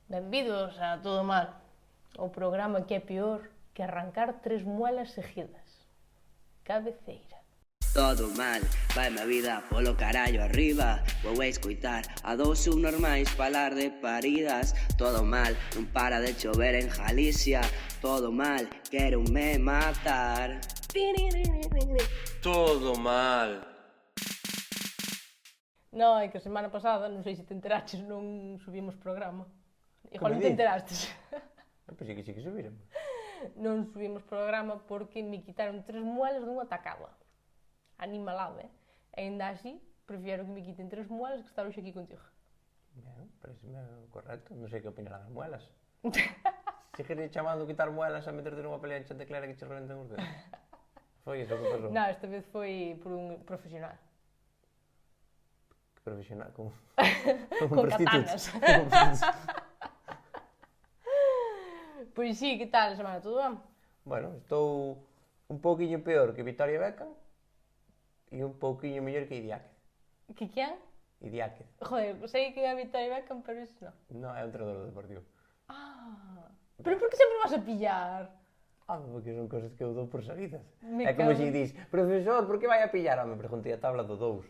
Benvidos a Todo Mal, o programa que é peor que arrancar 3 muelas seguidas. Cabeceira. Todo mal, vai a vida polo carallo arriba. Vou a escoitar a dos subnormais falar de paridas. Todo mal, non para de chover en Galicia. Todo mal, quero me matar. Todo mal. Non, é que a semana pasada, non sei se te enteraches, non subimos programa. Igual non te dices? enterastes. Eu pensei que sí que subíramos. Non subimos programa porque me quitaron 3 muelas dunha tacada. Animalada, E ainda así, prefiero que me quiten 3 muelas que estar hoxe aquí contigo. Ben, pareceme correcto. Non sei que opinarán das muelas. Seguir chamando quitar muelas a meterte nunha pelea en Chanteclera que che rebenten os dedos. Foi iso que pasou. Non, esta vez foi por un profesional. Profesional, con Con katanas. Pois sí, que tal a semana? Todo ben? Bueno, estou un pouquiño peor que Victoria Beckham e un pouquiño mellor que Idiáquez. Que quen? Idiáquez. Joder, sei que é a Victoria Beckham, pero iso non. Non, é un treinador do Deportivo. Ah, pero por que sempre vas a pillar? Porque son cosas que eu dou por sabidas. Me É como cago. se dis, profesor, por que vai a pillar? Me preguntei a tabla do 2.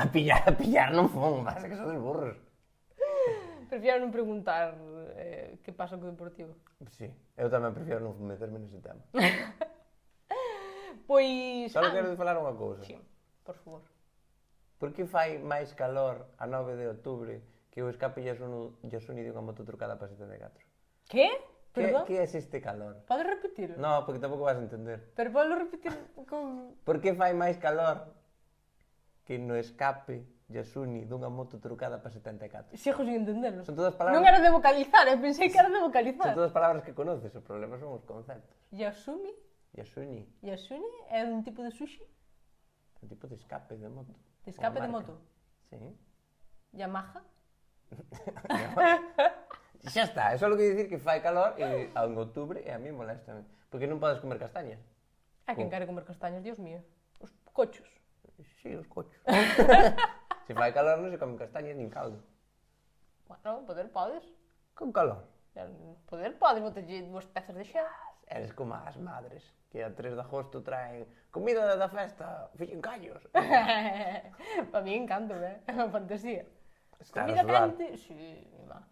a pillar non fon, vas, que sodes burros. Prefiero non preguntar que pasa co Deportivo. Sí, eu tamén prefiero non meterme nese tema. Pois... Só quero falar unha cousa. Sí, por favor. Por que fai máis calor a 9 de outubro que o escape Yasuni dunha moto trucada para 74? Que? Perdón? Que é este calor? Podes repetir? No, porque tampouco vas a entender. Pero podes repetir con... Por que fai máis calor que no escape Yasuni dunha moto trucada para 74? Sigo sin entenderlo. Son todas palabras... Non era de vocalizar, pensei que era de vocalizar. Son todas palabras que conoces, o problema son os conceptos. Yasumi? Yasuni Yasuni é un tipo de sushi? é un tipo de escape de moto. De escape de Unha moto? marca. Sí. Yamaha? Xa está, é só que dicir que fai calor e en outubro e a mí molesta. Porque non podes comer castañas. A quen quere comer castañas, Dios mío. Os cochos. Sí, os cochos. Se fai calor non se comen castañas nin caldo. Bueno, poder podes. Con calor. Poder podes, botalle 2 pezas de xa. Eres como as madres, que a 3 de agosto traen comida da festa, fixen callos. Para mí encanto, É unha fantasía. Estar a Comida sudar. cante? Sí, va.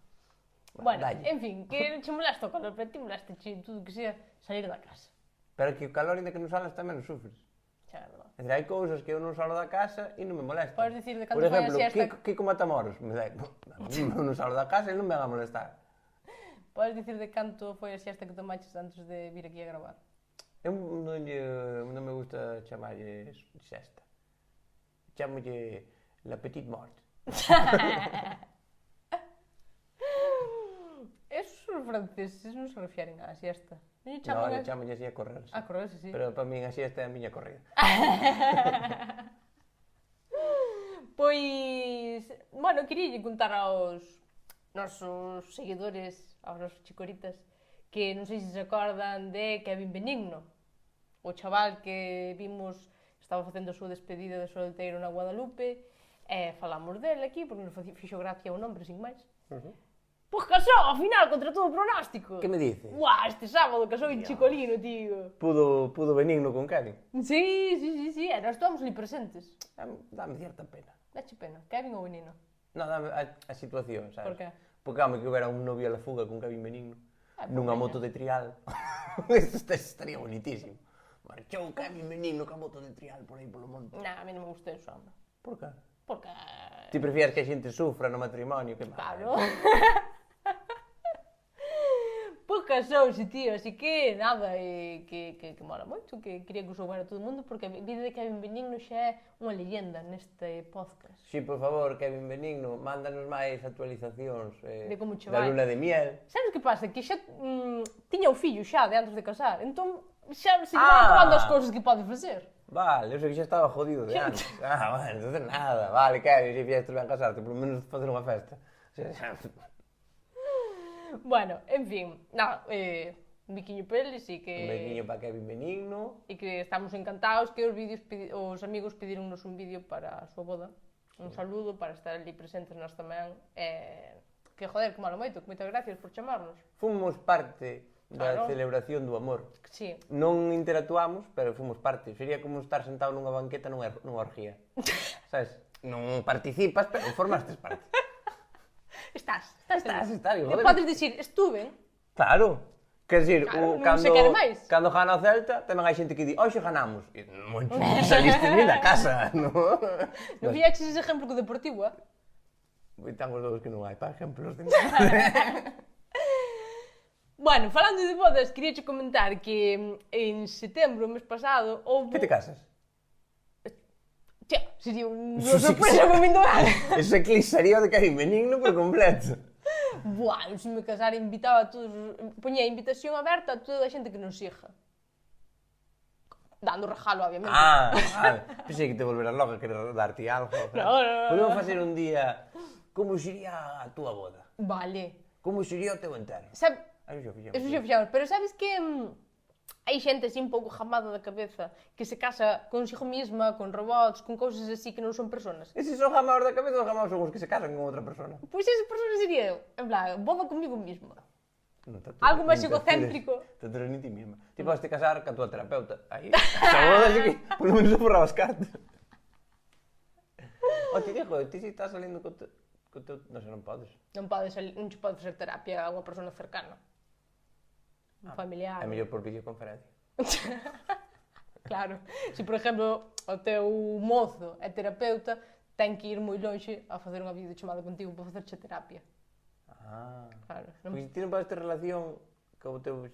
Bueno, dalle. en fin, que che molesta o calor, pero ti molesta tudo que sea salir da casa. Pero que o calor, ainda que non salas, tamén o sufres. Xa, é verdade. É dicir, hai cousas que eu non salo da casa e non me molestan. Podes dicir de Por canto fai a exemplo, siesta. Kiko Matamoros, me dai, eu non salo da casa e non me van a molestar. Podes dicir de canto foi a siesta que tomaches antes de vir aquí a gravar. Eu non me gusta chamarlle sexta. Chamolle la petite mort. Esos os franceses non se refieren á siesta. Non lle No, chaman le chamolle así a correr. a correrse, sí. Pero para min a siesta é a miña corrida. Pois, bueno, quería contar aos nosos seguidores, aos nosos chicoritas, que non sei se se acordan de Kevin Benigno, o chaval que vimos estaba facendo a súa despedida de solteiro na Guadalupe, e falamos dele aquí, porque nos fixo gracia o nombre, sin máis. Pois casou, ao final, contra todo o pronóstico. Que me dices? Buah, este sábado casou en Chicolino, tío. Pudo Benigno con Kevin. Sí, e nós estamos ali presentes. Dame cierta pena. Dache pena, Kevin ou Benigno? No, dame a situación, sabes? Por que? Porque home, que houbera un novio a la fuga con Kevin Benigno nunha veña. moto de trial. Isto estaría bonitísimo. Marchou Kevin Benigno ca moto de trial por aí polo monte. Nah, a mí non me gusta eso, hombre. Por que? Porque... Ti prefieres que a xente sufra no matrimonio que Claro. Pois casouse, tío, así que nada, que mola moito, que quería que o soubera todo o mundo, porque a vida de Kevin Benigno xa é unha leyenda neste podcast. Si, por favor, Kevin Benigno, mándanos máis actualizacións De como che da vai. luna de miel. Sabes o que pasa? Que xa tiña o fillo xa de antes de casar, entón xa se lle van acabando as cousas que pode facer. Vale, eu sei que xa estaba jodido de antes. Bueno, entonces nada. Vale, Kevin, se fiestes ben casarte, polo menos facer unha festa. Bueno, en fin, nada, un biquiño para eles e que... Un bequiño para Kevin Benigno. E que estamos encantados que os amigos pedironnos un vídeo para a súa boda. Un saludo para estar ali presentes nós tamén. Que, joder, que malo moito, que moitas gracias por chamarnos. Fomos parte da Claro. celebración do amor. Sí. Non interactuamos, pero fomos parte. Sería como estar sentado nunha banqueta nunha orgía. Sabes? Non participas, pero formastes parte. Estás, joder. E podes dicir, estuve. Claro. Quer dizer, Claro, non se quere máis. cando gana o Celta, tamén hai xente que di, hoxe ganamos. E non saliste ni da casa, non? Non fixaches ese exemplo co Deportivo, Tan os dous que non hai, para exemplos de Bueno, falando de bodas, queria che comentar que en setembro, o mes pasado, houve... Que te casas? Tia, sería unha sorpresa para min do ano. Ese eclipsaría de Karim Benigno por completo. Buah, se me casara invitaba a todos, poñía a invitación aberta a toda a xente que nos siga. Dando regalo, obviamente. Vale. Pensei que te volveras loca a querer darte algo. No. Podemos facer un día como sería a túa boda. Vale. Como sería o teu entero. Eso xa fixamos. Pero sabes que hai xente así un pouco jamada da cabeza que se casa consigo mesma, con robots, con cousas así que non son personas. E se son jamados da cabeza, os jamados son os que se casan con outra persona. Pois esa persona sería eu. En plan, boda comigo mesma. Algo máis egocéntrico. Te atures ni ti mesma. Ti podes te casar ca túa terapeuta. Aí, esa boda así que, polo menos forraba as cartas. O ti dixo, ti si estás salindo co teu... Non sei, non podes. Non che pode facer terapia a unha persona cercana. Un familiar. É mellor por videoconferencia. Claro. Se, por exemplo, o teu mozo é terapeuta, ten que ir moi lonxe a facer unha videochamada contigo para facerche terapia. Claro. Pois ti non podes ter relación co teu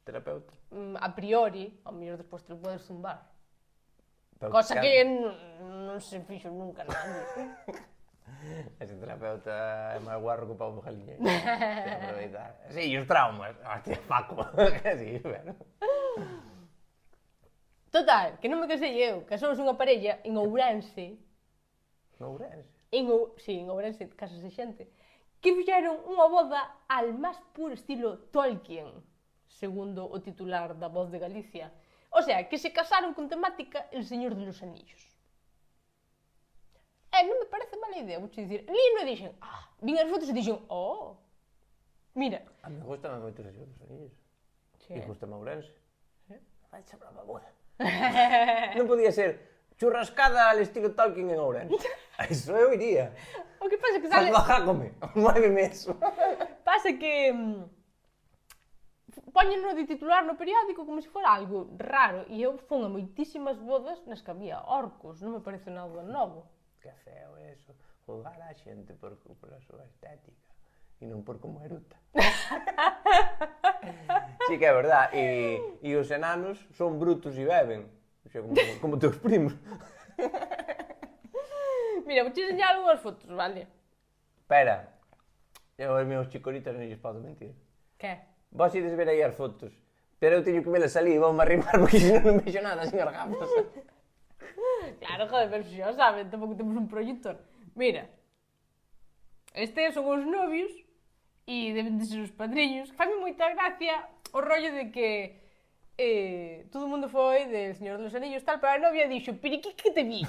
terapeuta. A priori, ao mellor despois te lo podes zumbar. Pero Cosa que non se fixo nunca nada. Ese terapeuta é máis guarro que o pau do galiñeiro. Sí, e os traumas. Hostia, Paco. Sí, bueno. Total, que non me casei eu. Casamos unha parella en Ourense. Ourense? Sí, en Ourense, casas de xente. Que fixeron unha boda al máis puro estilo Tolkien, segundo o titular da Voz de Galicia. O sea, que se casaron con temática El Señor de los Anillos. Non me parece mala idea, vou te dicir. Lino e dixen, vin as fotos e dixen, mira. A mí gusta moito o Señor dos Anillos. Sí. E gusta Ourense. Vai chamar a boda. Non podía ser churrascada al estilo Tolkien en Ourense. A iso eu iría. O que pasa que sale... Bajácome, muéveme eso. Pasa que... Póñeno de titular no periódico como se fora algo raro. E eu fun a moitísimas bodas nas que había orcos. Non me parece nada novo. Que feo eso, julgar a xente por a súa estética e non por como eruta. Sí que é verdad, e os enanos son brutos e beben, o sea, como teus primos. Mira, vou te enseñar algunhas fotos, vale? Espera, eu os meus chicoritas non lles podo mentir. Que? Vos ides ver aí as fotos, pero eu teño que velas ali e vou arrimar porque senón non vexo nada, señor gafas. Claro, joder, pero xa saben, tampouco temos un proyector. Mira, estes son os novios e deben de ser os padriños. Fai-me moita gracia o rollo de que todo o mundo foi del Señor dos Anillos tal, pero a novia dixo, periqui que te vi.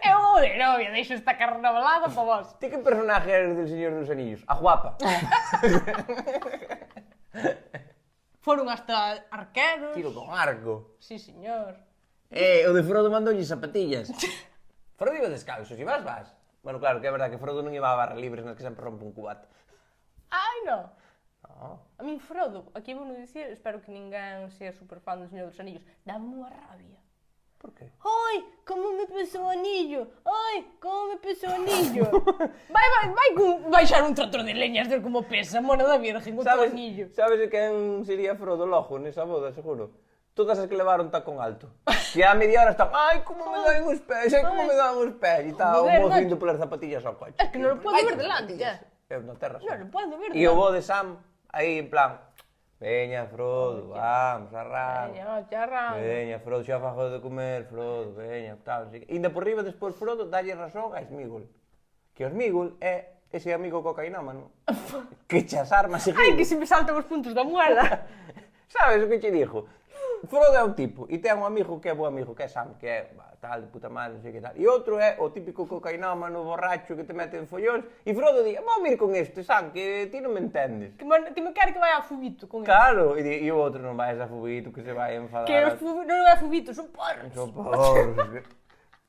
Eu vou de novia, deixo esta carna balada para vos. Ti que personaje eres del Señor dos Anillos? A guapa. Foron hasta arqueros. Tiro con arco. Sí, señor. O de Frodo mandoulle zapatillas. Frodo iba descalzo, se vas. Bueno, claro, que é verdad que Frodo non iba a barra libres nas que sempre rompe un cubate. Ai, no. No. A min Frodo, aquí vou non dicir, espero que ninguén sea superfan do Señor dos Anillos, dame unha rabia. Por qué? Ai, como me pesou o anillo. Ai, como me pesou o anillo. Vai baixar un tractor de leñas de como pesa, mona da virgen, o teu anillo. Sabes quen sería Frodo logo nesa boda, seguro? Todas as que levaron tacón alto. Que a media hora están, ai, como me dan os pés, como me dan os pés. E está o mozo indo polas zapatillas ao coche. É que non o podo ver delante, xa. Eu non terras. Non o podo ver delante. E o bo de Sam, aí en plan, veña, Frodo, vamos, arranca. Veña, Frodo, xa fajo de comer, Frodo, veña, tal. Inda por riba, despois Frodo, dalle razón a Smigol. Que o Smigol é ese amigo cocainómano que chas armas seguido. Ai, que se me saltan os puntos da muela. Sabes o que che dixo? Frodo é un tipo, e ten un amigo que é bo amigo, que é Sam, que é tal, de puta madre, non sei que tal. E outro é o típico cocainómano borracho que te mete en follóns, e Frodo di, vou ir con este, Sam, que ti non me entendes. Que me quere que vai a Fubito con ele. Claro, e o outro non vais a Fubito, que se vai a enfadar. Que non é Fubito, son porros. Son porros,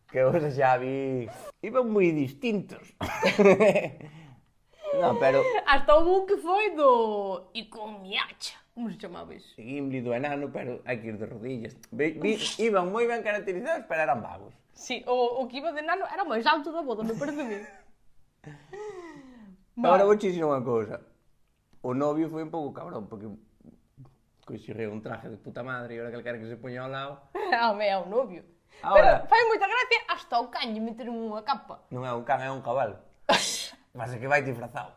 que vos xa vi. Iban moi distintos. Non, pero... Hasta houve un que foi do... E con mi hacha. Como se chamaba iso? Gimli do enano, pero hai que ir de rodillas. Iban moi ben caracterizados, pero eran vagos. Sí, o que iba de enano era o máis alto da boda, me parece a mí. Agora vou dicir unha cousa. O novio foi un pouco cabrón, porque conseguiu un traje de puta madre e ahora que ele quere que se poña ao lado. É o novio. Ahora... Pero fai moita gracia hasta o can lle meter unha capa. Non é un can, é un cabal. Mas é que vai disfrazado.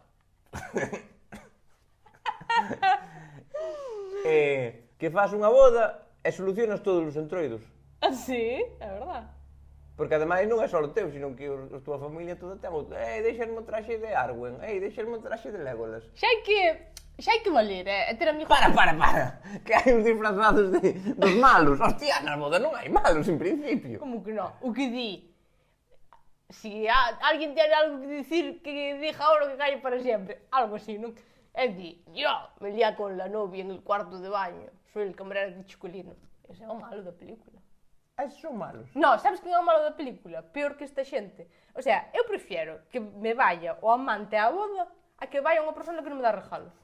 Que faz unha boda e solucionas todos os entroidos. Sí, é verdad. Porque ademais non é só o teu, sino que a túa familia toda ten outro. Deixasme o traxe de Arwen, deixasme o traxe de Legolas. Xa hai que valer, ter amigos... Para! Que hai uns disfrazados dos malos. Hostia, na boda non hai malos, en principio. Como que non? O que di? Si alguén ten algo que dicir, que diga ahora que calle para sempre. Algo así, non? É di, yo me lía con la novia en el cuarto de baño. Soy el camarero de Chicolino. Ese é o malo da película. Esos son malos. No, sabes quen é o malo da película? Peor que esta xente. O sea, eu prefiero que me vaya o amante á boda a que vaya unha persona que non me dá regalos.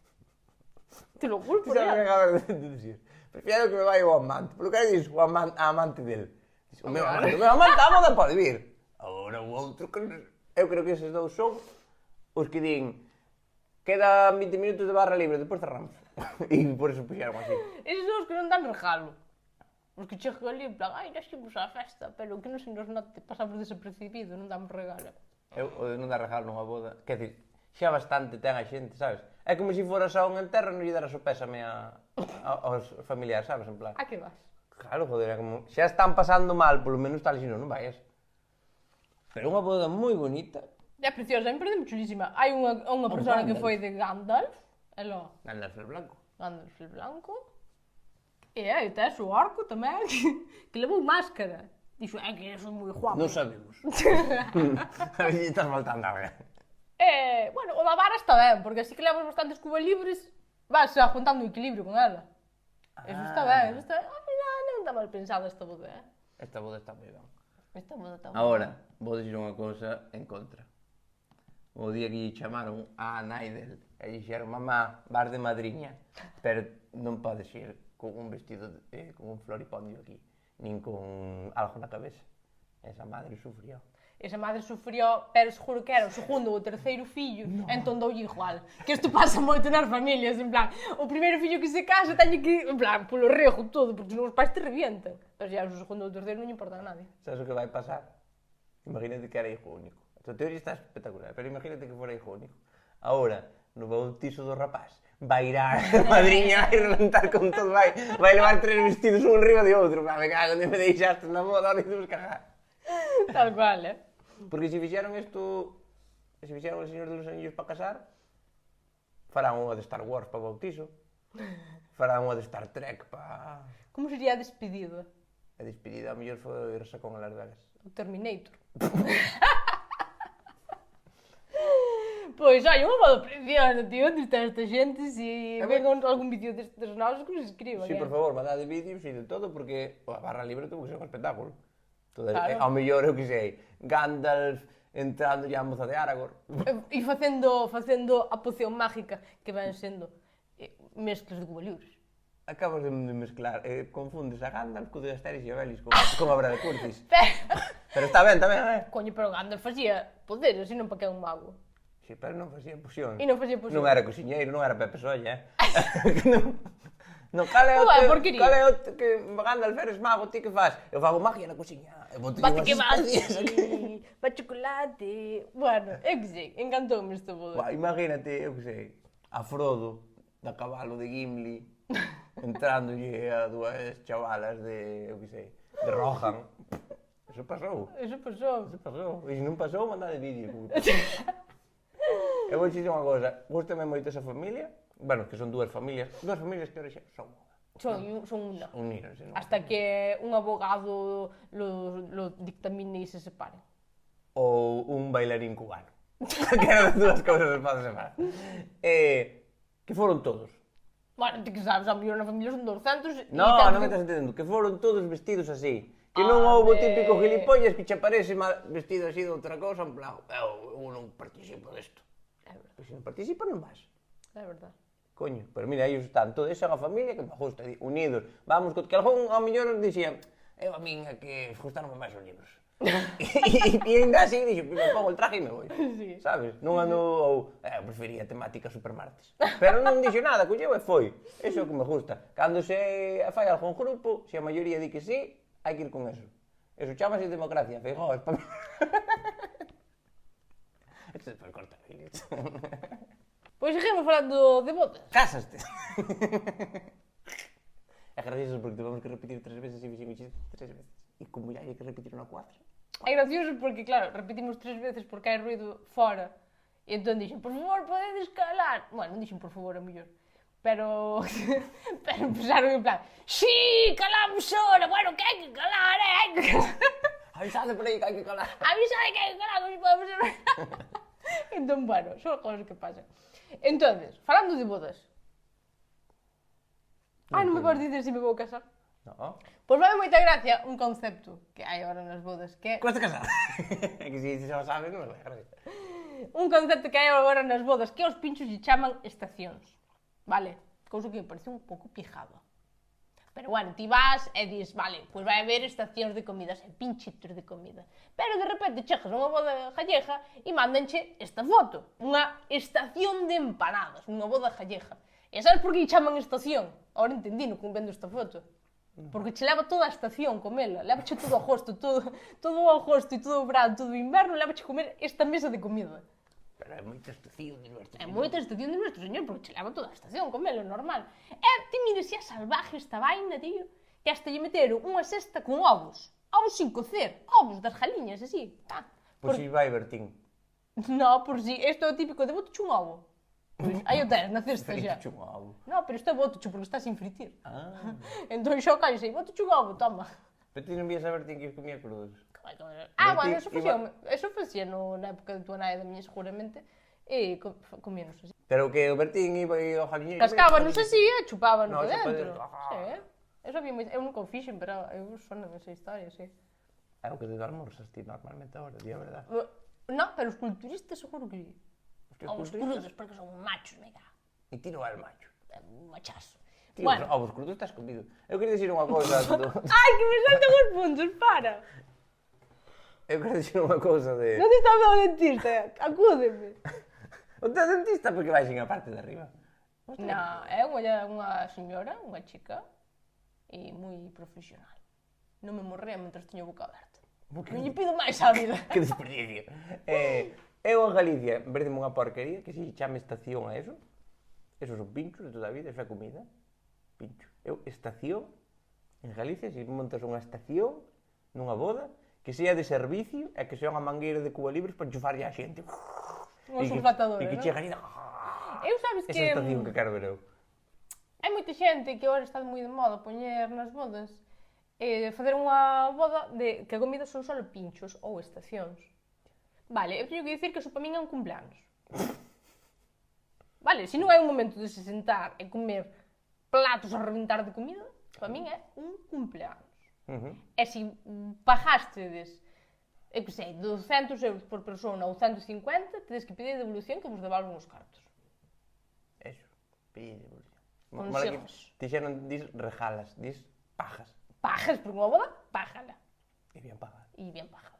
Te lo juro por Sabes o que ela. acabas de dicir? Prefiero que me vai o amante. Polo que dices, o amante dele. O meu amante á boda pode vir. Agora o outro que... Eu creo que eses dous son os que din quedan 20 minutos de barra libre, depois cerramos. E por eso puxeron así. Eses son os que non dan regalo. Os que chegan ali en plan, ai, ya ximos á festa, pero que non se nos note, pasamos desapercibido, non damos regalo. Eu, o de non dar regalo nunha boda, quer dizer, xa bastante ten a xente, sabes? É como se fora só un enterro, non lle daras o pésame aos familiares, sabes? En plan, A que vas? claro, joder, é como, xa están pasando mal, polo menos tal, se non vayas. Pero unha boda moi bonita. É preciosa, me parece moi chulísima. Hai unha persona que foi de Gandalf, elo, Gandalf el Blanco. Gandalf el Blanco, e tes o orco tamén, que levou máscara. Dixo, que son moi guapo. Non sabemos. A ver se estás faltando a ver. Bueno, o da vara está ben, porque así que levas bastantes cubas libres, vas juntando o equilibrio con ela. Eso está ben, eso está ben. Al final non está mal pensada esta boda, Esta boda está moi ben. Esta boda está ben. Agora, vou dicir unha cousa en contra. O día que lle chamaron a Naidel e lle dixeron, mamá, vas de madriña, pero non podes ir con un vestido, con un floripondio aquí, nin con algo na cabeza. Esa madre sufrió. Esa madre sufrió, pero seguro que era o segundo ou o terceiro fillo, entón doulle igual. Que isto pasa moito nas familias, en plan, o primeiro fillo que se casa teñe que, en plan, polo rego todo, porque senón os pais te revientan. Pero se o segundo ou o terceiro non lle importa a nadie. Sabes o que vai pasar? Imagínate que era hijo único. A tua teoría está espectacular, pero imagínate que fora hijo único. Ahora, no bautizo do rapaz, vai ir a madriña, vai reventar con todo, vai levar 3 vestidos un riba de outro. Me cago, onde me deixaste na boda, onde íbamos cargar. Tal cual, Porque se fixeron isto, se fixeron o Señor de los Anillos para casar, farán unha de Star Wars para bautizo, farán unha de Star Trek para... Como sería a despedida? A despedida, a mellor foi irse con Las Vegas. O Terminator. Pois, olha, unha boda preciosa, tío, onde está esta xente? Se ven algún vídeo destes nosos que nos escriban. Sí, por favor, mandade vídeos e de todo, porque a barra libre tuvo que ser un espectáculo. Claro. Ao mellor, eu que sei, Gandalf entrando ya a moza de Aragorn. E facendo a poción mágica que van sendo mezclas de Cuba Libres. Acabas de mezclar, confundes a Gandalf co de Asterix e Obelix con obra de Curtis. Pero está ben tamén, Coño, pero Gandalf facía poderes, e non para que é un mago. Sí, pero non facía pocións. E non facía pocións. Non era cociñeiro, non era Pepe Solla, Non, cal é o que Gandalf eres mago, ti que faz? Eu fago magia na cociña. Bate que bate, va chocolate. Bueno, eu que sei, encantoume esta boda. Imagínate, eu que sei, a Frodo, da cabalo de Gimli, entrándolle a dúas chavalas de, eu que sei, de Rohan. Eso pasou. Eso pasou. E se non pasou, mandade vídeo. Eu vou dicir unha cosa, gústame moito esa familia, bueno, que son dúas familias que ahora xa son moda. Son una. Uníronse, non? Hasta que un abogado lo dictamine e se separen. Ou un bailarín cubano. Que eran as dúas cousas que poden separar. Que foron todos. Bueno, ti que sabes, a mellor na familia son 200 Non me estás entendendo. Que foron todos vestidos así. Que non houve o típico gilipollas que che aparece vestido así de outra cousa, en plan, eu non participo desto. É verdad. Pois se non participas non vas. É verdad. Coño, pero mira, aí están toda esa familia que me gusta, unidos. Vamos, que algún ao mellor dixía, eu a min é que gustaronme máis os libros. E ainda así dixo, me pongo el traje e me voy. Sí. Sabes? Non ando, ou, eu prefería temática supermartes. Pero non dixo nada, colleu e foi. Eso é o que me gusta. Cando se fai algún grupo, se a maioría di que sí, hai que ir con eso. Eso chamase democracia, Feijóo, es pa mí. Esto despois corta. Pois seguimos falando de bodas. Cásaste. É gracioso porque tuvemos que repetir 3 veces e fixemos 3 veces. E como ya hai que repetir unha 4. É gracioso porque, claro, repetimos 3 veces porque hai ruido fora. E entón dixen, por favor, podedes calar. Bueno, non dixen por favor, a mellor. Pero empezaron en plan, sí, calamos ahora, bueno, que hai que calar, hai que calar. Avisade por aí que hai que calar. Avisade que hai que calar, non podemos ser... Entón, bueno, son cousas que pasan. Entonces, falando de bodas. Non me podes dizer se me vou casar? No. Pois vai moita gracia un concepto que hai agora nas bodas, que é... Cuesta casar. É que se xa o sabes, non me vai gracia. Un concepto que hai agora nas bodas, que aos pinchos lle chaman estacións. Vale? Cousa que me parece un pouco pijado. Pero bueno, ti vas e dis, vale, pois vai haber estacións de comidas e pinchitos de comida. Pero de repente chegas a unha boda gallega e mándanche esta foto. Unha estación de empanadas, unha boda gallega. E sabes por que lle chaman estación? Ahora entendino como vendo esta foto. Porque che leva toda a estación comela. Levache todo o agosto, todo o agosto e todo o verano, todo o inverno, levache comer esta mesa de comida. Pero é moita estación de nuestro É moita estación de nuestro señor, porque che leva toda a estación comelo, normal. E ti mires xa salvaje esta vaina, tío, que hasta lle meteron unha cesta con ovos. Ovos sin cocer, ovos das galiñas, así. Pois si vai Bertín. No, por si, isto é o típico de botoche un ovo. Pois, aí o tens, na cesta xa. Frite un ovo. No, pero isto é botoche, porque está sin fritir. Entón xo callo sei, botoche un ovo, toma. Pero ti non vías a Bertín que os comía crudos. Bueno, eso facía na época de tua nai da miña seguramente, e comíanos así. Pero que o Bertín iba ao jaliñeiro... Cascábanos así e chupábanos No, de xa dentro. podes- Sí, eso había eu nunca o fixen, pero eu sono esa historia, sí. É o que te almorzas ti normalmente agora, di a verdad. No, pero os culturistas seguro que sí. Que Ovos culturistas- crudos, porque son machos, mega. E ti non é macho. Un machazo. Tío, Bueno. os ovos crudos estás comido. Eu queria dicir unha cousa... Ai, que me saltan os puntos, para. Eu quero dicir unha cousa de... Non te está o dentista, acúdeme. O teu dentista porque vai sin a parte de arriba. No, é unha señora, unha chica, e moi profesional. Non me morrea mentre teño a boca aberta. Non lle pido máis á vida. Que desperdicio. Eu en Galicia, en vez de unha porquería, que se chame estación a eso, esos son pinchos de toda a vida, eso é comida. Pincho. Eu, estación, en Galicia, se montas unha estación, nunha boda, que sea de servicio e que sea unha mangueira de Cuba Libres para enchufarlle a xente. Unha sulfatadora, E que non? chega ali... Eu sabes Esa que... estación que quero ver eu. Hai moita xente que agora está moi de moda poñer nas bodas facer unha boda de que a comida son só pinchos ou estacións. Vale, eu teño que dicir que eso para min é un cumpleanos. Vale, se non hai un momento de se sentar e comer platos a reventar de comida, para min é un cumpleanos. E se pagástedes, eu que sei, 200 euros por persona ou 150, tedes que pedir devolución que vos devolven os cartos. Eso, pide devolución. Consejos. Dixeron, dis regalas, dis pajas. Pagas por unha boda, págala. E bien pagada. E bien pagada.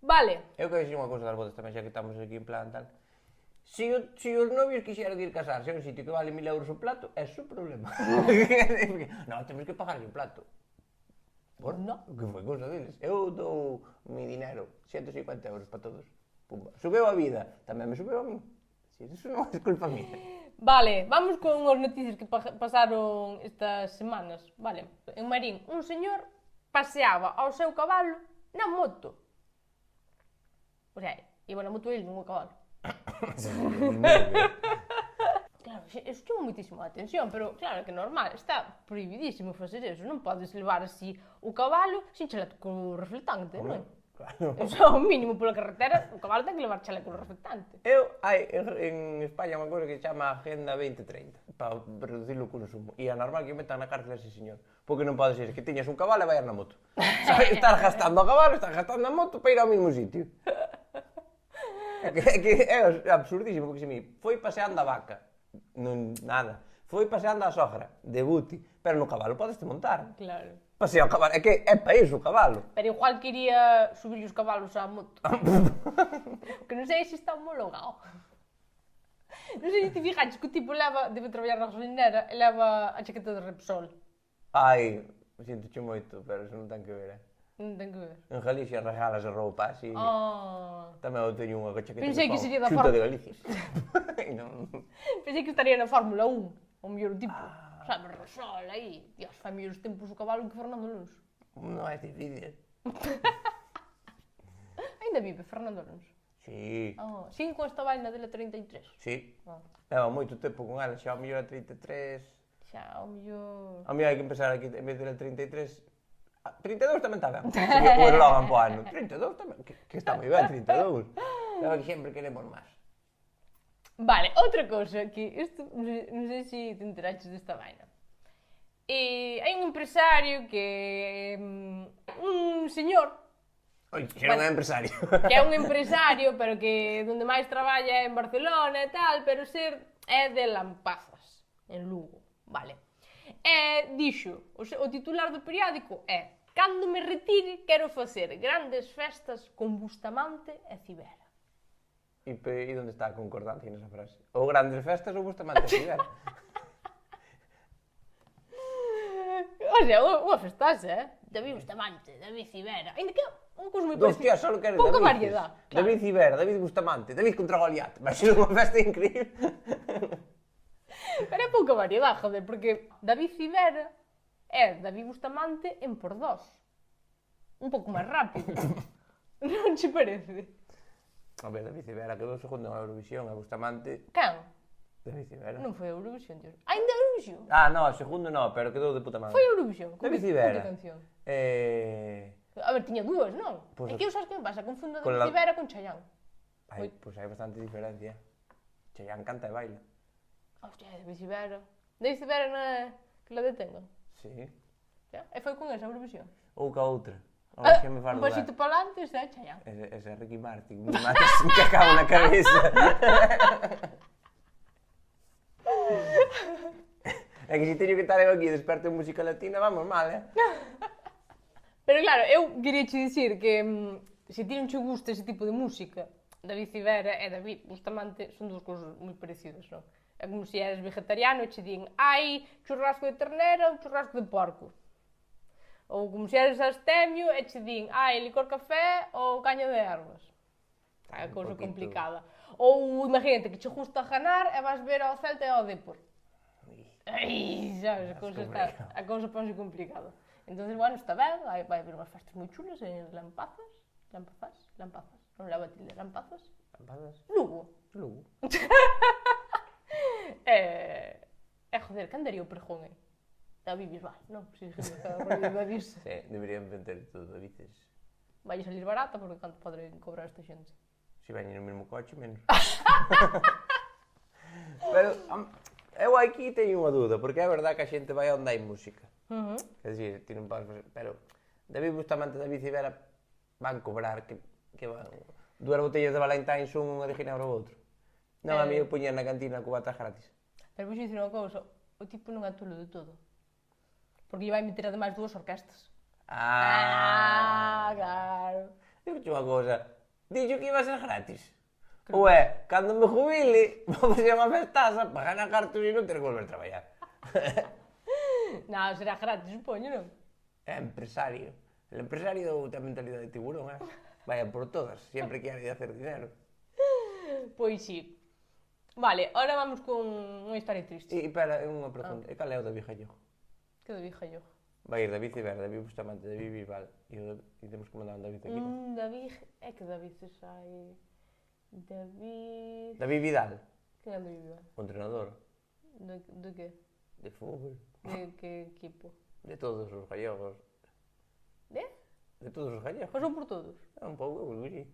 Vale. Eu quero dicir unha cousa das bodas tamén, xa que estamos aquí en plan tal. Se os novios quixeran ir casarse a un sitio que vale 1000 euros o plato, é su problema. Non, temos que pagarlle o plato. Por? No. Que foi cousa deles. Eu dou mi dinero, 150 euros para todos. Pumba. Subeu a vida, tamén me subeu a mí. Si, eso non é culpa mía. Vale, vamos con as noticias que pasaron estas semanas. Vale, en Marín, un señor paseaba ao seu cabalo na moto. O sea, iba na moto ele, non o cabalo. Claro, Eso chama moitísimo a atención, pero claro que é normal, está prohibidísimo facer eso, non podes levar así o cabalo sin chaleco reflectante, non? Claro. Eso é o mínimo pola carretera, o cabalo ten que levar chaleco reflectante. Hai en España unha cousa que se chama Agenda 2030 para reducir o consumo e é normal que o metan na cárcel ese señor porque non pode ser que tiñas un cabalo e vayas na moto. Estás gastando o cabalo, estás gastando a moto para ir ao mesmo sitio. É absurdísimo, porque se mi foi paseando a vaca, non nada, foi paseando a sogra, de buti, pero no cabalo podes te montar. Claro. Pasea o cabalo, é que é para iso o cabalo. Pero igual quería subir os cabalos á moto. Que non sei se está homologado. Non sei se te fixaches que o tipo leva, debe traballar na gasolinera, e leva a chaqueta de Repsol. Ai, sinto moito, pero eso non ten que ver, Non ten que ver. En Galicia regalas a roupa así. Tamén eu teño unha chaqueta Pensei que sería da Xunta de Galicia. Pensei que estaría na Fórmula 1, o mellor o tipo. Sabe, Repsol aí. Dios, fai mellores tempos o cabalo que Fernando Alonso. Non é difícil. Ainda vive Fernando Alonso? Sí. Sigue con esta vaina dele 33? Sí. Leva moito tempo con ela, xa ao mellor a 33. Xa, ao mellor... A mellor hai que empezar aquí, en vez de 33... 32 tamén está ben. O eslogan po ano. 32 tamén, que está moi ben, 32. Leva que sempre queremos máis. Vale, outra cousa que isto, non sei se te enteraches desta vaina. Hai un empresario que un señor Oi, que non é empresario. que é un empresario, pero que donde máis traballa é en Barcelona e tal, pero é de Lampazas, en Lugo, vale. E dixo, o titular do periódico é: cando me retire quero facer grandes festas con Bustamante e Cibera. E onde está a concordancia nesa frase? Ou grandes festas ou Bustamante a Cibera? O sea, unha festase, David Bustamante, David Cibera. Ainda que unha cousa moi parecida. Hostia, só quero pouca David. variedade. Claro. David Cibera, David Bustamante, David contra Goliat. Vai ser unha festa increíble. Pero é pouca variedade, joder, porque David Cibera é David Bustamante en por dos. Un pouco máis rápido. Non che parece? A ver, David Cibera quedou segundo en Eurovisión, a Bustamante... Can? David Cibera. Non foi a Eurovisión, Dios. Ainda Eurovisión? No, segundo no, pero quedou de puta madre. Foi a Eurovisión. David Cibera. Que canción? A ver, tiña dúas, non? Pues, é que eu sabes que me pasa, confundo con David Cibera con Chayanne. Ai, pois hai bastante diferencia. Chayanne canta e baila. Hostia, David Cibera. David Cibera non é que la detengan? Sí. Ya? E foi con esa Eurovisión? Ou ca outra. Ahora que me faz un pasito para adelante, ese é Chayanne. Ese é Ricky Martin, me matas, me acabo na cabeza. É que se teño que estar eu aquí desperto en música latina, vamos mal, Pero claro, eu queria che dicir que se ti non che gusta ese tipo de música, David Cibera e David Bustamante son dúas cousas moi parecidas, non? É como se eres vegetariano e che din hai churrasco de ternera ou churrasco de porco. Ou como se eres astemio e che din hai licor café ou caña de ervas. É a cousa complicada. Ou imagínate que che gusta ganar e vas ver ao Celta e ao Depor. Ai, sabes, a cousa ponse complicada. Entón, bueno, está ben, vai haber unhas festas moi chulas en Lampazas. Non leva tilde, Lampazas. Lugo. Joder, que andaría o pregón, David Bisbal, non? Si David. Sí, deberían vender todo Davides. Vai salir barata, porque canto poden cobrar esta xente? Se veñen no mesmo coche, menos. Pero, eu aquí teño unha dúda, porque é verdad que a xente vai onde hai música. É dicir, ti non podes fazer... Pero, David Bustamante e David Cibera van cobrar, que van... Dúas botellas de Valentine's un unha de ginebra ou outro. Non, a mí eu poñía na cantina cubatas gratis. Pero vou dicir unha cousa, o tipo non é tolo de todo. Porque lle vai meter ademais dúas orquestas. Claro. Digo unha cousa, dixo que iba a ser gratis. Ou é, cando me jubile, vou fazer unha festaza para ganar cartos e non ter que volver a traballar. Non, será gratis, supoño, non? É empresario. El empresario ten mentalidade de tiburón, Vaya por todas, sempre que hai de hacer dinero. Pois sí. Vale, ahora vamos con unha historia triste. E, espera, unha pregunta. E cal é o David Jallojo? Que David Jallojo? Vai ir David Cibera, David Bustamante, David Bisbal. E temos que mandar un David aquí. David... É que David se sai... David... David Vidal. Que é David Vidal? O entrenador. De que? De fútbol. De que equipo? De todos os gallegos. De? De todos os gallegos. Pasou por todos? É un pouco, eu creo que sí.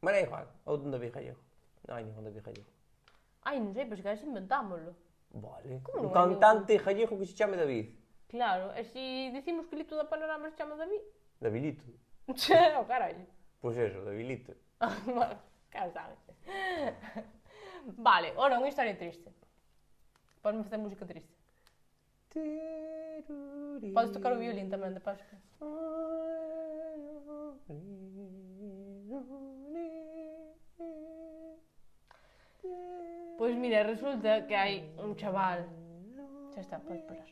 Mas é igual, outro David Gallego. Non hai ningún David Gallego. Ai, non sei, pero se calhar inventámoslo. Vale. Como Un non hai cantante gallego que se chame David. Claro, e se dicimos que Lito da Panorama se chama David? Davidito. Che, o carallo. Pois eso, Davidito. Bueno, claro sabes. Vale, ora, unha historia triste. Podes-me facer música triste. Podes tocar o violín tamén, de paso. Pois mira, resulta que hai un chaval. Xa está, podes parar.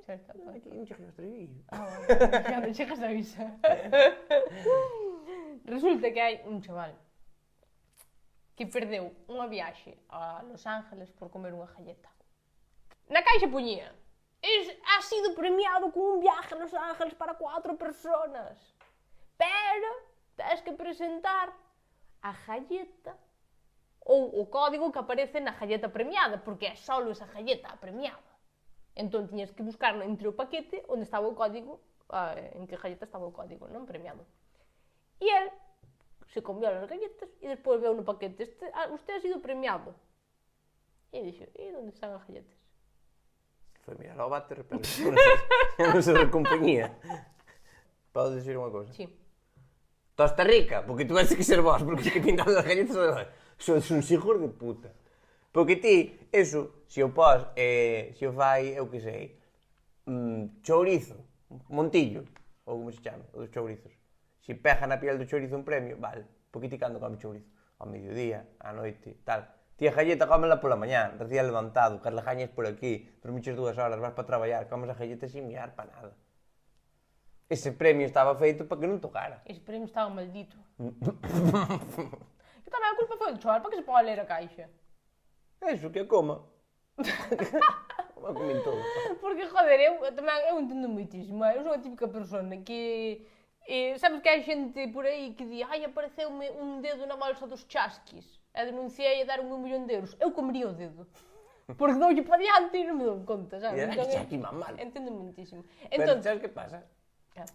Xa está, podes Aquí non chegas a estribillo. Cando chegas avisa. Resulta que hai un chaval que perdeu unha viaxe a Los Ángeles por comer unha galleta. Na caixa puñía: ha sido premiado con un viaje a Los Ángeles para 4 personas. Pero tens que presentar a galleta ou o código que aparece na galleta premiada, porque é só esa galleta premiada. Entón tiñas que buscar entre o paquete onde estaba o código, en que galleta estaba o código, non premiado. E el se comió as galletas e despois veu no paquete: usted ha sido premiado. E dixo: e onde están as galletas? Foi mirar ao váter, pero non sei da compañía. Podo dicir unha cousa? Sí. Tosta rica, porque tú vais que ser vos, porque si que pintando as galletas sois uns hijos de puta. Porque ti, eso, se o pos, se o fai, eu que sei, chourizo, montillo, ou como se chama, os chourizos. Se pega na piel do chourizo un premio, vale, porque ti cando come chourizo? Ao mediodía, á noite, tal. Ti a galleta cómela pola mañá, recién levantado, cas lejañas por aquí, dormiches 2 horas, vas para traballar, comes a galleta sin mirar para nada. Ese premio estaba feito para que non tocara. Ese premio estaba maldito. Que tamén a culpa foi do chaval, para que se ponga a ler a caixa? Eso, que a coma. Coma comen todo. Porque, joder, eu entendo moitísimo. Eu sou a típica persona que... sabes que hai xente por aí que di: ai, apareceume un dedo na bolsa dos chasquis e denunciei a dar $1 millón. Eu comería o dedo. Porque doulle para diante e non me dou conta, sabes? E era que chasqui mamar. Entendo moitísimo. Pero sabes que pasa? Claro.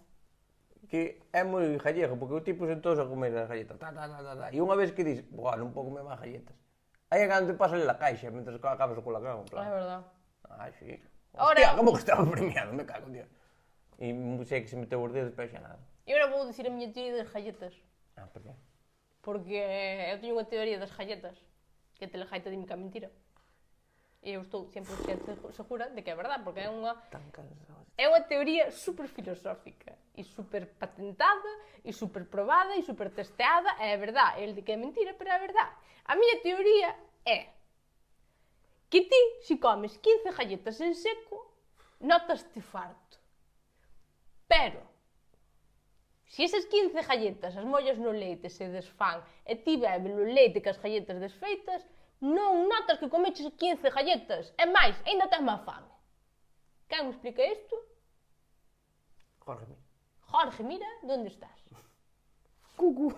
Que é moi gallego, porque o tipo sentouse a comer as galletas, e unha vez que dis: buah, non podo comer máis galletas. Aí é cando te pasa a caixa, mentre acabas o colacao, en plan. É verdade. Ai, sí. Ahora... Hostia, como que estaba premiado, me cago, tío. E sei que se meteu os dedos, pero xa nada. E agora vou dicir a miña teoría das galletas. Por qué? Porque eu teño unha teoría das galletas, que te lejaita dime que é mentira. E eu estou 100% segura de que é verdade, porque é unha teoría super filosófica e super patentada e super probada e super testeada. É verdade, el de que é mentira, pero é verdade. A miña teoría é que ti, se comes 15 galletas en seco, notas-te farto. Pero se esas 15 galletas as mollas no leite se desfán e ti bebes o leite que as galletas desfeitas, non notas que comeches 15 galletas. É máis, ainda tens má fame. Quen me explica isto? Jorge, mira. Jorge, mira, onde estás? Cucu.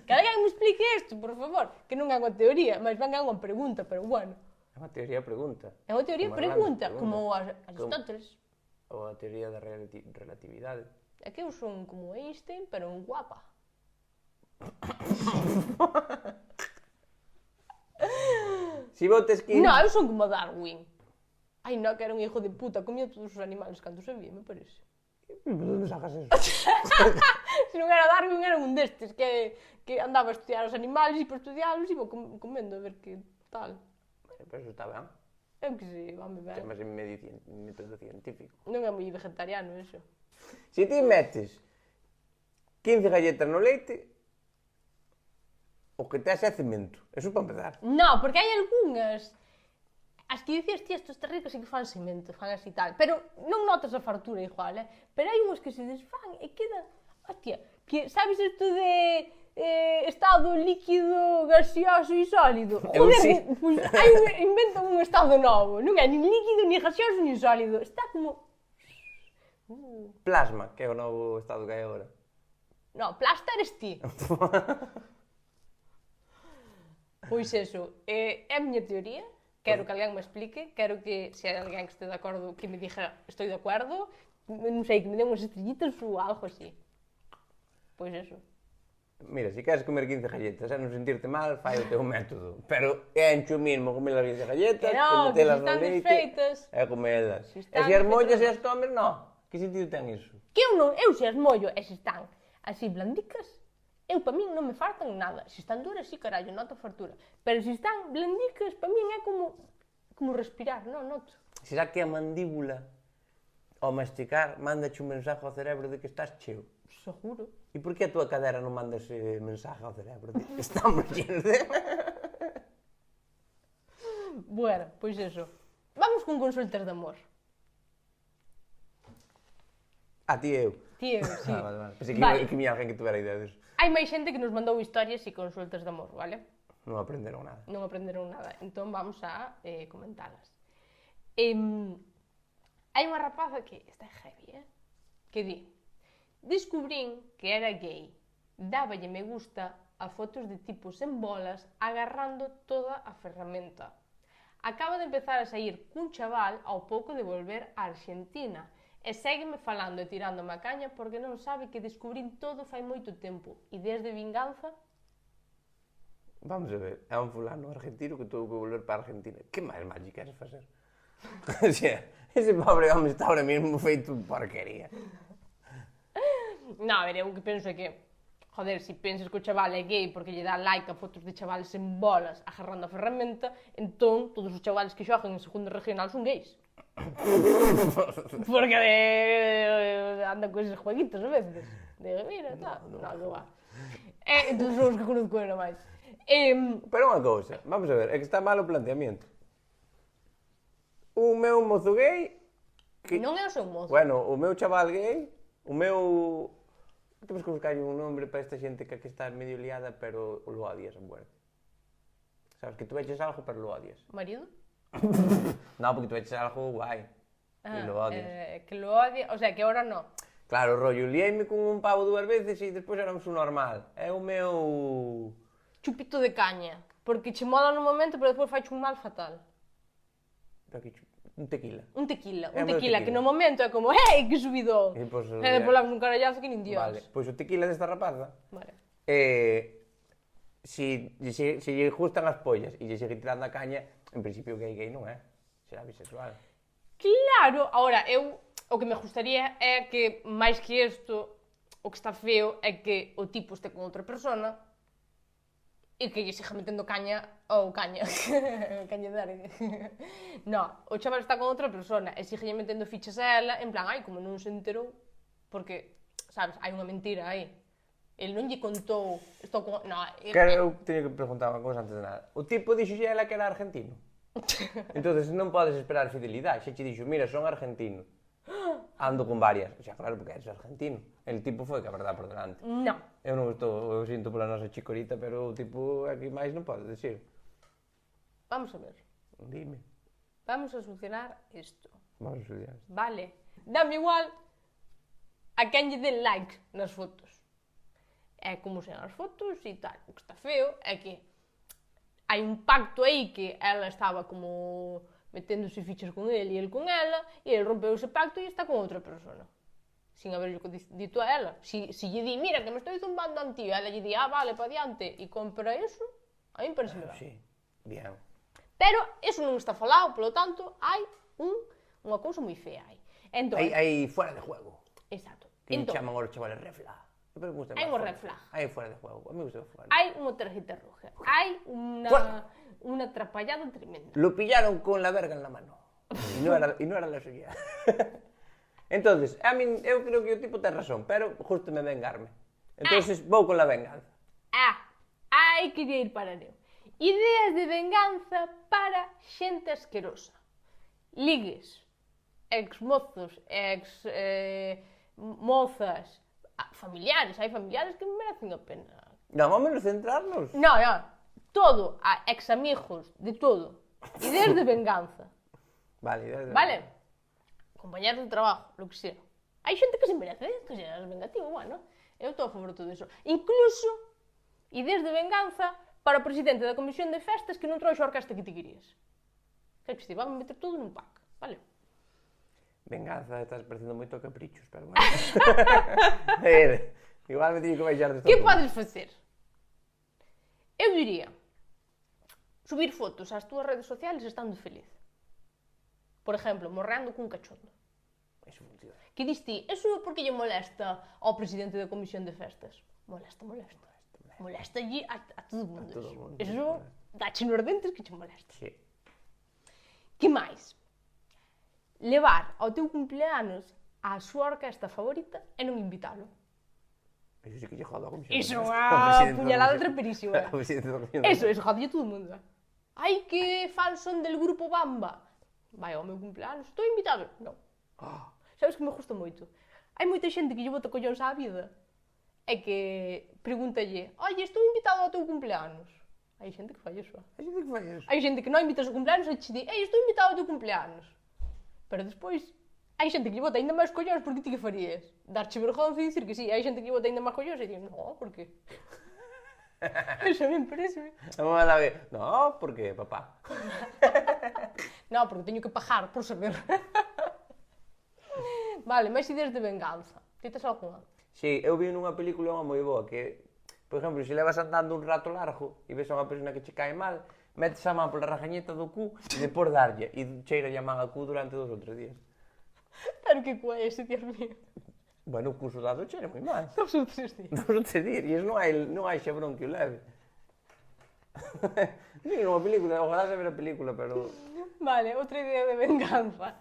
Que alguén me explique isto, por favor. Que non é unha teoría, mas ben é unha pregunta, pero bueno. É unha teoría-pregunta. É unha teoría-pregunta, como Aristóteles. Ou a teoría da relatividade. É que eu son como Einstein, pero un guapa. Si botes 15... Non, eu son como Darwin. Ai, non, que era un hijo de puta, comía todos os animales cando sabía, me parece. Onde sacas eso? Se non era Darwin, era un destes que andaba a estudiar os animales e por estudiarlos iba comendo a ver que tal. Pero eso está ben. Eu que sei, vame ben. Chamase método científico. Non é moi vegetariano, eso. Se ti metes 15 galletas no leite, o que tes é cemento. Eso para empezar. Non, porque hai algunhas... As que dicías ti, estos ricas e que fan cemento, fan así tal. Pero non notas a fartura igual, Pero hai unhas que se desfán e quedan... Hostia, que sabes isto de... estado líquido, gaseoso e sólido? Joder, pues, inventan un estado novo. Non é nin líquido, nin gaseoso, nin sólido. Está como... Plasma, que é o novo estado que hai agora. Non, plasta eres ti. Pois eso, é a miña teoría, quero que alguén me explique, quero que, se hai alguén que este de acordo, que me diga, estou de acordo, non sei, que me den unhas estrellitas ou algo así. Pois eso. Mira, se queres comer 15 galletas e non sentirte mal, fai o teu método. Pero é encho mismo comer as 15 galletas, Que non, que metelas que se no están leite desfeitas. e comelas. Se E están se as mollas e desfeitas, as comes, non. Que sentido ten iso? Que eu se as mollo e se están así blandicas, para min non me faltan nada. Se están duras, sí, carallo, noto fartura. Pero se están blandicas, para min é como respirar, non noto. Será que a mandíbula, ao masticar, mandache un mensaje ao cerebro de que estás cheo? Seguro. E por que a tua cadera non manda ese mensaje ao cerebro? Estamos llenos de... Bueno, pois eso. Vamos con consultas de amor. A ti e eu. Tío, sí. Vale. Pensei que, Vale. que había alguén que tuvera idea disso. Hai máis xente que nos mandou historias e consultas de amor, vale? Non aprenderon nada. Non aprenderon nada. Entón vamos a comentalas. Hai unha rapaza que está heavy, que di: descubrín que era gay. Dáballe me gusta a fotos de tipos en bolas agarrando toda a ferramenta. Acaba de empezar a sair cun chaval ao pouco de volver a Argentina e ségueme falando e tirándome a caña porque non sabe que descubrín todo fai moito tempo e desde vinganza. Vamos a ver, é un fulano argentino que tuvo que volver para Argentina. Que máis mal lle queres facer? O sea, ese pobre home está ahora mesmo feito porquería. Non, a ver, eu que penso é que, joder, se pensas que o chaval é gay porque lle dá like a fotos de chavales en bolas agarrando a ferramenta, entón todos os chavales que xogan en segunda regional son gays. Porque andan con esos jueguitos a veces. De mira, tal, non, que va. Entón son os que conozco era máis. Pero unha cousa, vamos a ver, é que está mal o planteamiento. O meu mozo gay... Que... Non é o seu mozo. Bueno, o meu chaval gay, o meu... Temos que buscar un nombre para esta xente que está medio liada, pero lo odias a muerte. Sabes, que tú eches algo, pero lo odias. Marido? Non, porque tú eches algo guai. E lo odias. Que lo odia, o sea, que ahora no. Claro, rollo, liéime con un pavo 2 veces e despois éramos un normal. É o meu... Chupito de caña. Porque che mola no momento, pero despois faiche un mal fatal. Pero que un tequila. Un tequila, É un o meu tequila, tequila. que no momento é como, hey, que subidón. E pois, E despois lavas un carallazo que nin dios. Vale, pois o tequila desta rapaza, Vale. se lle gustan as pollas e lle sigue tirando a caña, en principio gay non é, será bisexual. Claro, ahora, o que me gustaría é que, máis que isto, o que está feo é que o tipo este con outra persona e que lle siga metendo caña ou caña, caña de no, o chaval está con outra persona e sigue lle metendo fichas a ela en plan, ai, como non se enterou, porque, sabes, hai unha mentira aí. El non lle contou, estou con... No, Eu teño que preguntar unha cousa antes de nada. O tipo dixo a ela que era argentino. Entonces non podes esperar fidelidade. Xe che dixo, mira, son argentino. Ando con varias. O sea, claro, porque eres argentino. El tipo foi que a verdade por delante. No. Eu sinto pola nosa chicorita, pero o tipo aquí máis non pode decir. Vamos a ver. Dime. Vamos a solucionar isto. Vamos a estudiar. Vale. Dame igual a quen lle den like nas fotos. É como sean as fotos e tal. O que está feo é que hai un pacto aí que ela estaba como meténdose fichas con el e el con ela e el rompeu ese pacto e está con outra persona. Sin haberlle dito a ela. Si lle di, mira, que me estou zumbando a ti, ela lle di, vale, pa diante, e compra eso, a mí parece ben. Sí, bien. Pero eso non está falado, polo tanto, hai unha cousa moi fea aí. Entón, Hai fuera de juego. exacto. Que Entón, chaman os chavales red flag. hai un red flag. Hai fuera de juego. A mí gusta fuera. Hai unha tarjeta roja. Hai Fuera. unha atrapallada tremenda. Lo pillaron con la verga en la mano. Y no era la suya. Entonces, eu creo que o tipo ten razón, pero justo me vengarme. Entonces, vou con la venganza. Hai que ir para neo. Ideas de venganza para xente asquerosa. Ligues, ex-mozos, ex-mozas, familiares. Hai familiares que merecen a pena. Non, vamos a centrarnos. No, todo, ex-amigos, de todo. Ideas de venganza. Vale, Vale? Compañeros de trabajo, lo que sea. Hai xente que se merece, que seas vengativo, bueno. Eu estou a favor de todo iso. Incluso, ideas de venganza para o presidente da Comisión de Festas que non trouxe a orquesta que ti querías. Que te van a meter todo nun pack, vale? Venganza, estás parecendo moito a caprichos, pero bueno. Igual me teño que baixar desta Que forma. podes facer? Eu diría, subir fotos ás túas redes sociales estando feliz. Por exemplo, morreando cun cachondo. Eso funciona. Que diste, eso é porque lle molesta ao presidente da Comisión de Festas. Molesta. Molesta allí a todo o mundo. A todo o mundo. Eso dache nos dentes que che molesta. Sí. Que máis? Levar ao teu cumpleanos a súa orquesta favorita e non invitalo. Eso sí que lle jodo a comisión. Iso é unha puñalada treperísima. Eso jode a todo o mundo. Ai, que fan son del grupo Bamba. Vai ao meu cumpleanos, estou invitado. Non. Sabes que me gusta moito? Hai moita xente que lle bota collóns á vida e que pregúntalle, oye, estou invitado ao teu cumpleanos. Hai xente que fai iso. Hai xente que fai eso. Hai xente que non invitas ao cumpleanos e che di, estou invitado ao teu cumpleanos. Pero despois, hai xente que lle bota ainda máis collóns porque ti que farías? Darche vergonza e dicir que sí. Hai xente que lle bota ainda máis collóns e di, no, por qué? Eso me parece. Vamos a ver. No, por qué, papá? No, porque teño que pagar por saber. Vale, máis ideas de venganza. Ti tes alguna? Sí, eu vi nunha película unha moi boa que, por exemplo, se levas andando un rato largo e ves a unha persona que che cae mal, metes a man pola rajañeta do cu e depois darlle e cheira a man a cu durante 2 ou 3 días. Pero que cu é ese, Dios mío? Bueno, o cu sudado cheira moi mal. 2 ou 3 días. 2 ou 3 días, e non hai xabrón que o leve. Vi nunha película, ojalá se ver a película, pero... Vale, outra idea de venganza.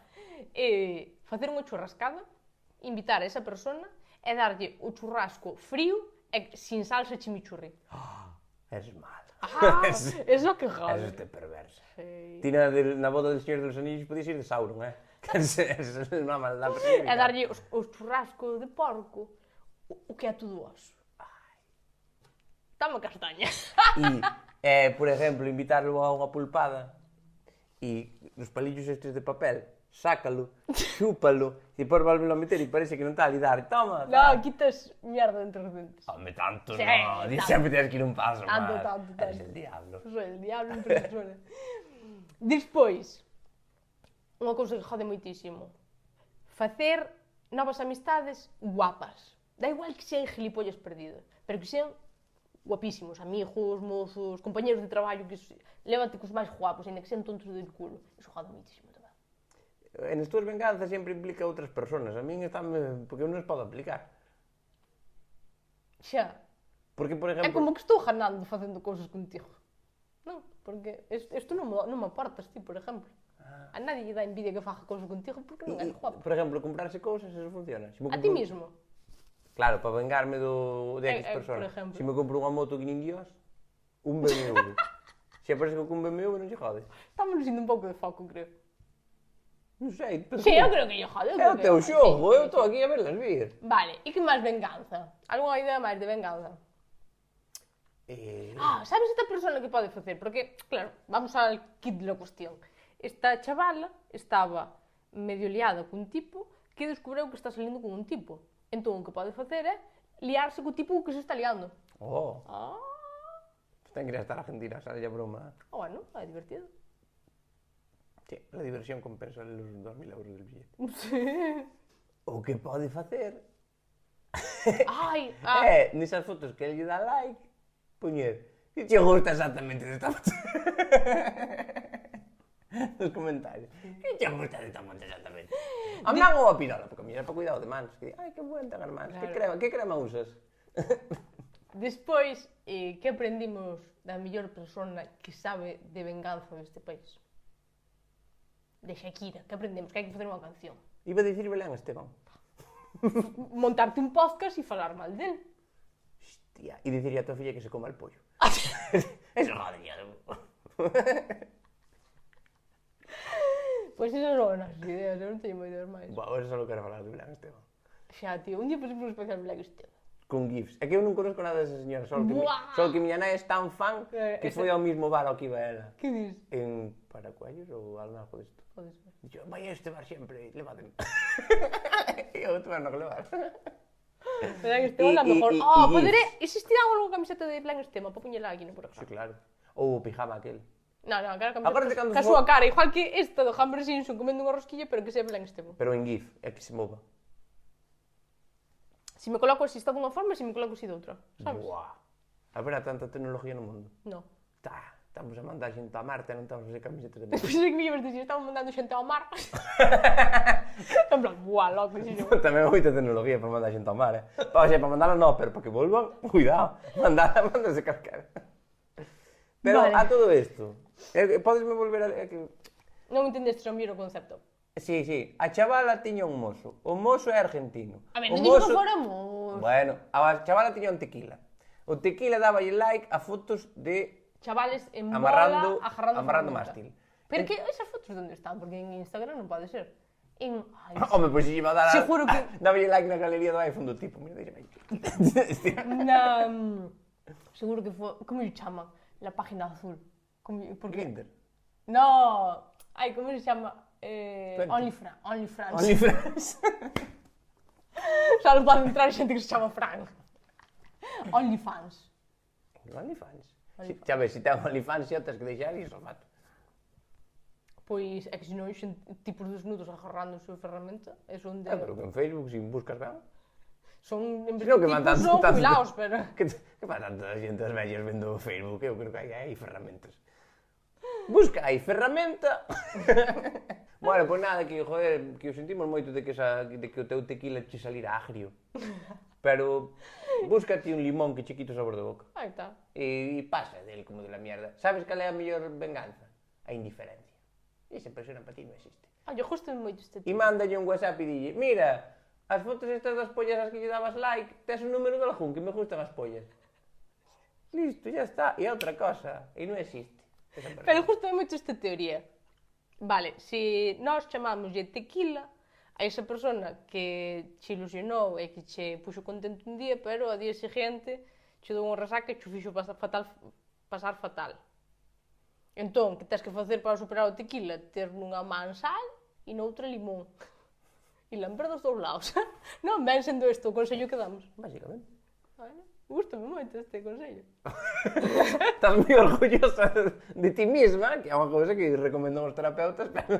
Facer unha churrascada, invitar a esa persona e darlle o churrasco frío e sin salsa chimichurri. Es mal. Eso que jode. Eso te perversa. Sí. Ti na boda del Señor dos Anillos podías ir de Sauron, Es unha maldad. E darlle o churrasco de porco, o que é todo oso. Tama castaña. E, por exemplo, invitarlo a unha pulpada e os palillos estes de papel, sácalo, chúpalo, e depois volvelo a meter e parece que non está ali dar, toma. No, quitas mierda entre os dentes. Home, tanto Sí, no, tanto. Sempre tens que ir un paso Tanto. máis. Eres el diablo. Soy el diablo en persona. Despois, unha cousa que jode moitísimo. Facer novas amistades guapas. Da igual que sean gilipollas perdidos, pero que sean guapísimos, amigos, mozos, compañeros de traballo, que lévate cos máis guapos, ainda que sean tontos del culo. Iso jode moitísimo tamén. En as túas venganzas sempre implica outras personas. A min está porque eu non as podo aplicar. Xa. Porque, por É exemplo... como que estou ganando facendo cousas contigo. Non, porque isto non me aportas ti, por exemplo. A nadie lle dá envidia que faja cousas contigo porque non é guapo. Por exemplo, comprarse cousas, eso funciona. A ti mismo. Claro, para vengarme de X persona. por exemplo. Se me compro unha moto que nin Dios, un BMW. Se aparece con un BMW non lle jode. Estamos indo un pouco de foco, creo. Non sei. Pero Sí, eu creo que lle jode. é o teu xogo, eu estou aquí a verlas vir. Vale, e que máis venganza? Algúna idea máis de venganza? Sabes esta persona que pode facer? Porque, claro, vamos al kit de la cuestión. Esta chavala estaba medio liada cun tipo que descubreu que está salindo con un tipo. Entón, o que pode facer é liarse co tipo que se está liando. Oh, ten que ir a estar a Argentina, sale a broma. Bueno, é divertido. Sí, la diversión compensa los 2.000 euros del billete. Sí. O que pode facer Ai, nesas fotos que ele lle dá like, poñer, que te gusta exactamente desta foto. Nos comentarios. Que te gusta desta foto exactamente? A man ou a pirola, porque a miña é para cuidado de mans. Que di, ai, que buen ten as mans. Claro. Que crema usas? Despois, que aprendimos da mellor persona que sabe de venganza deste país? De Shakira, que aprendemos? Que hai que facer unha canción. Iba a dicir Belén Esteban. Montarte un podcast e falar mal del. Hostia, e dicirle a tua filla que se coma el pollo. Eso jodería. Pois esas son as ideas, eu non teño ideas máis. Buah, ahora só quero falar de Belén Esteban. Xa, tío, un día facemos un especial Black Esteban. Con gifs. É que eu non conozco nada desa señora, só que miña nai é tan fan que foi ao mismo bar ao que iba ela. Que dis? En Paracuellos ou algo desto. Pode ser. Dixo, vai a este bar sempre, levademe. E eu tuve no que levar. Belén Esteban, a mellor. Poderé... Existirá algo camiseta de Belén Esteban para poñela aquí, non por Sí, acá? claro. Ou o pijama aquel. Non, aquela Acuérdate camiseta cando ca se súa cara, igual que esta do Hammer Simpson comendo unha rosquilla, pero que sea Belén Esteban. Pero en GIF, é que se mova. Si me coloco así está dunha forma, si me coloco así doutra, sabes? Buah. Haberá tanta tecnología no mundo. Non. Estamos a mandar xente a Marte, non estamos a facer camisetas de Pois Marte. é que me ibas dicir, estamos mandando xente ao mar. En plan, buah, loco, si yo. Tamén hai moita tecnología para mandar xente ao mar, para mandala non, pero para que volvan, cuidado, mándase calquera. Pero Vale. a todo isto, podesme volver a... Non entendeste o miro o concepto. Sí, a chavala tiña un mozo. O mozo é argentino. A ver, O non digo que mozo- fóramos Bueno, a chavala tiña un tequila. O tequila daballe like a fotos de chavales en amarrando bola, agarrando ferramenta. mástil. Pero que esas fotos onde están? Porque en Instagram non pode ser. En... Ai, Home, pois se iba a dar Seguro que- daballe like na galería do iPhone do tipo. Mira, deixame aí. na... Seguro que foi... Como lle chaman? La página azul. Porque... Grindr. No! Ai, como se chama? Twenty. OnlyFans. OnlyFans. Xa non pode entrar xente que se chama Fran. OnlyFans. OnlyFans. Xa ves, se ten OnlyFans xa tens que deixar iso, mato. Pois é que se non tipos desnudos agarrando a súa ferramenta, é onde... Pero que en Facebook, se buscas ben. Son en vez Sino de que van tipos tanto- son tanto- jubilados, pero... Que fa tanta xente as vellas vendo Facebook? Eu creo que hai ferramentas. Busca aí ferramenta. Bueno, pois nada, que joder, que o sentimos moito de que o teu tequila che salira agrio. Pero búscate un limón que che quito o sabor de boca. Aí está. E pasa del como de la mierda. Sabes cal é a mellor venganza? A indiferencia. Esa persona para ti non existe. Yo justo moito este E tipo. mándalle un WhatsApp e dille, mira, as fotos estas das pollas as que lle dabas like, tes un número de algún que me gustan as pollas. Listo, ya está. E outra cosa, e non existe. Esa persona. Pero justo moito esta teoría. Vale, se nós chamámoslle tequila a esa persona que che ilusionou e que che puxo contento un día, pero ao día seguinte che dou unha resaca e che fixo pasar fatal. Entón, que tens que facer para superar o tequila? Ter nunha man sal e noutra limón. E lamber dos dous lados. Non ven sendo isto o consello que damos. Básicamente. Vale? Gústame moito este consello. Estás moi orgullosa de ti misma, que é unha cousa que recomendamos os terapeutas, pero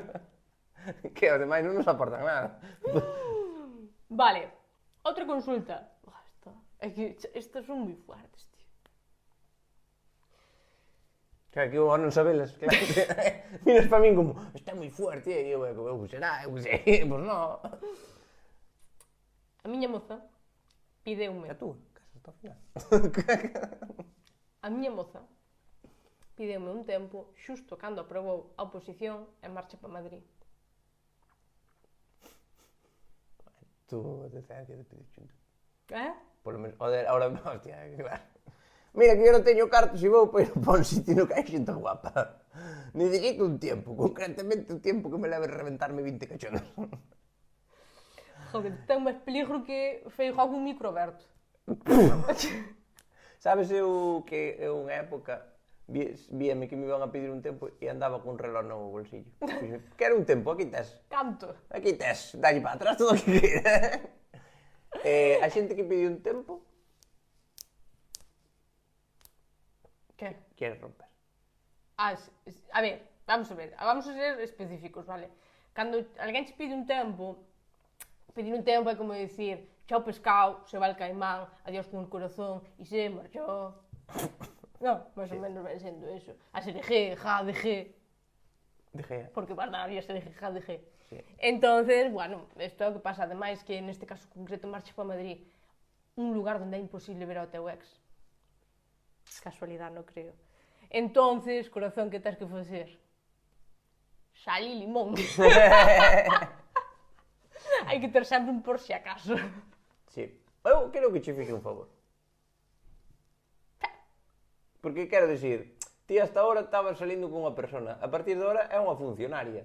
que os demais non nos aportan nada. Vale, outra consulta. É que estas son moi fuertes, tío. Claro, que eu non sabelas, claro. Miras para min como, está moi fuerte, e eu será, eu sei, pois non. A miña moza pideume. E tú, casas hasta o final. A miña moza pideume un tempo xusto cando aprobou a oposición e marcha para Madrid. Tú, decencia de pedir xunto. Por lo menos, joder, ahora, hostia, claro. Mira, que eu non teño cartos e vou para ir para un sitio no que hai xente guapa. Necesito un tiempo, concretamente un tiempo que me leve a reventarme 20 cachones. Joder, ten máis peligro que Feijóo un microberto. Sabes eu que é unha época víame que me iban a pedir un tempo e andaba con un reloj no bolsillo. Quero un tempo, aquí tes. Canto? Aquí tes, dalle para atrás todo o que queira. A xente que pide un tempo Que? quere romper. A ver, vamos a ser específicos, vale? Cando alguén che pide un tempo, pedir un tempo é como dicir chao pescado, se va el caimán, adiós con el corazón, y se marchó. No, máis ou menos ven sendo eso. A SRG, ja de G, De Gea. porque van a ir a SRG, ja de G. Sí. Entonces, bueno, isto é o que pasa, ademais que neste caso concreto marcha para Madrid, un lugar onde é imposible ver ao teu ex. Casualidade, non creo. Entonces, corazón, que tens que facer? Sal e limón. Hai que ter sempre un por si acaso. Sí. Eu creo que che fique un favor. Porque quero dicir, ti hasta ahora estabas salindo con unha persona, a partir de ahora é unha funcionaria.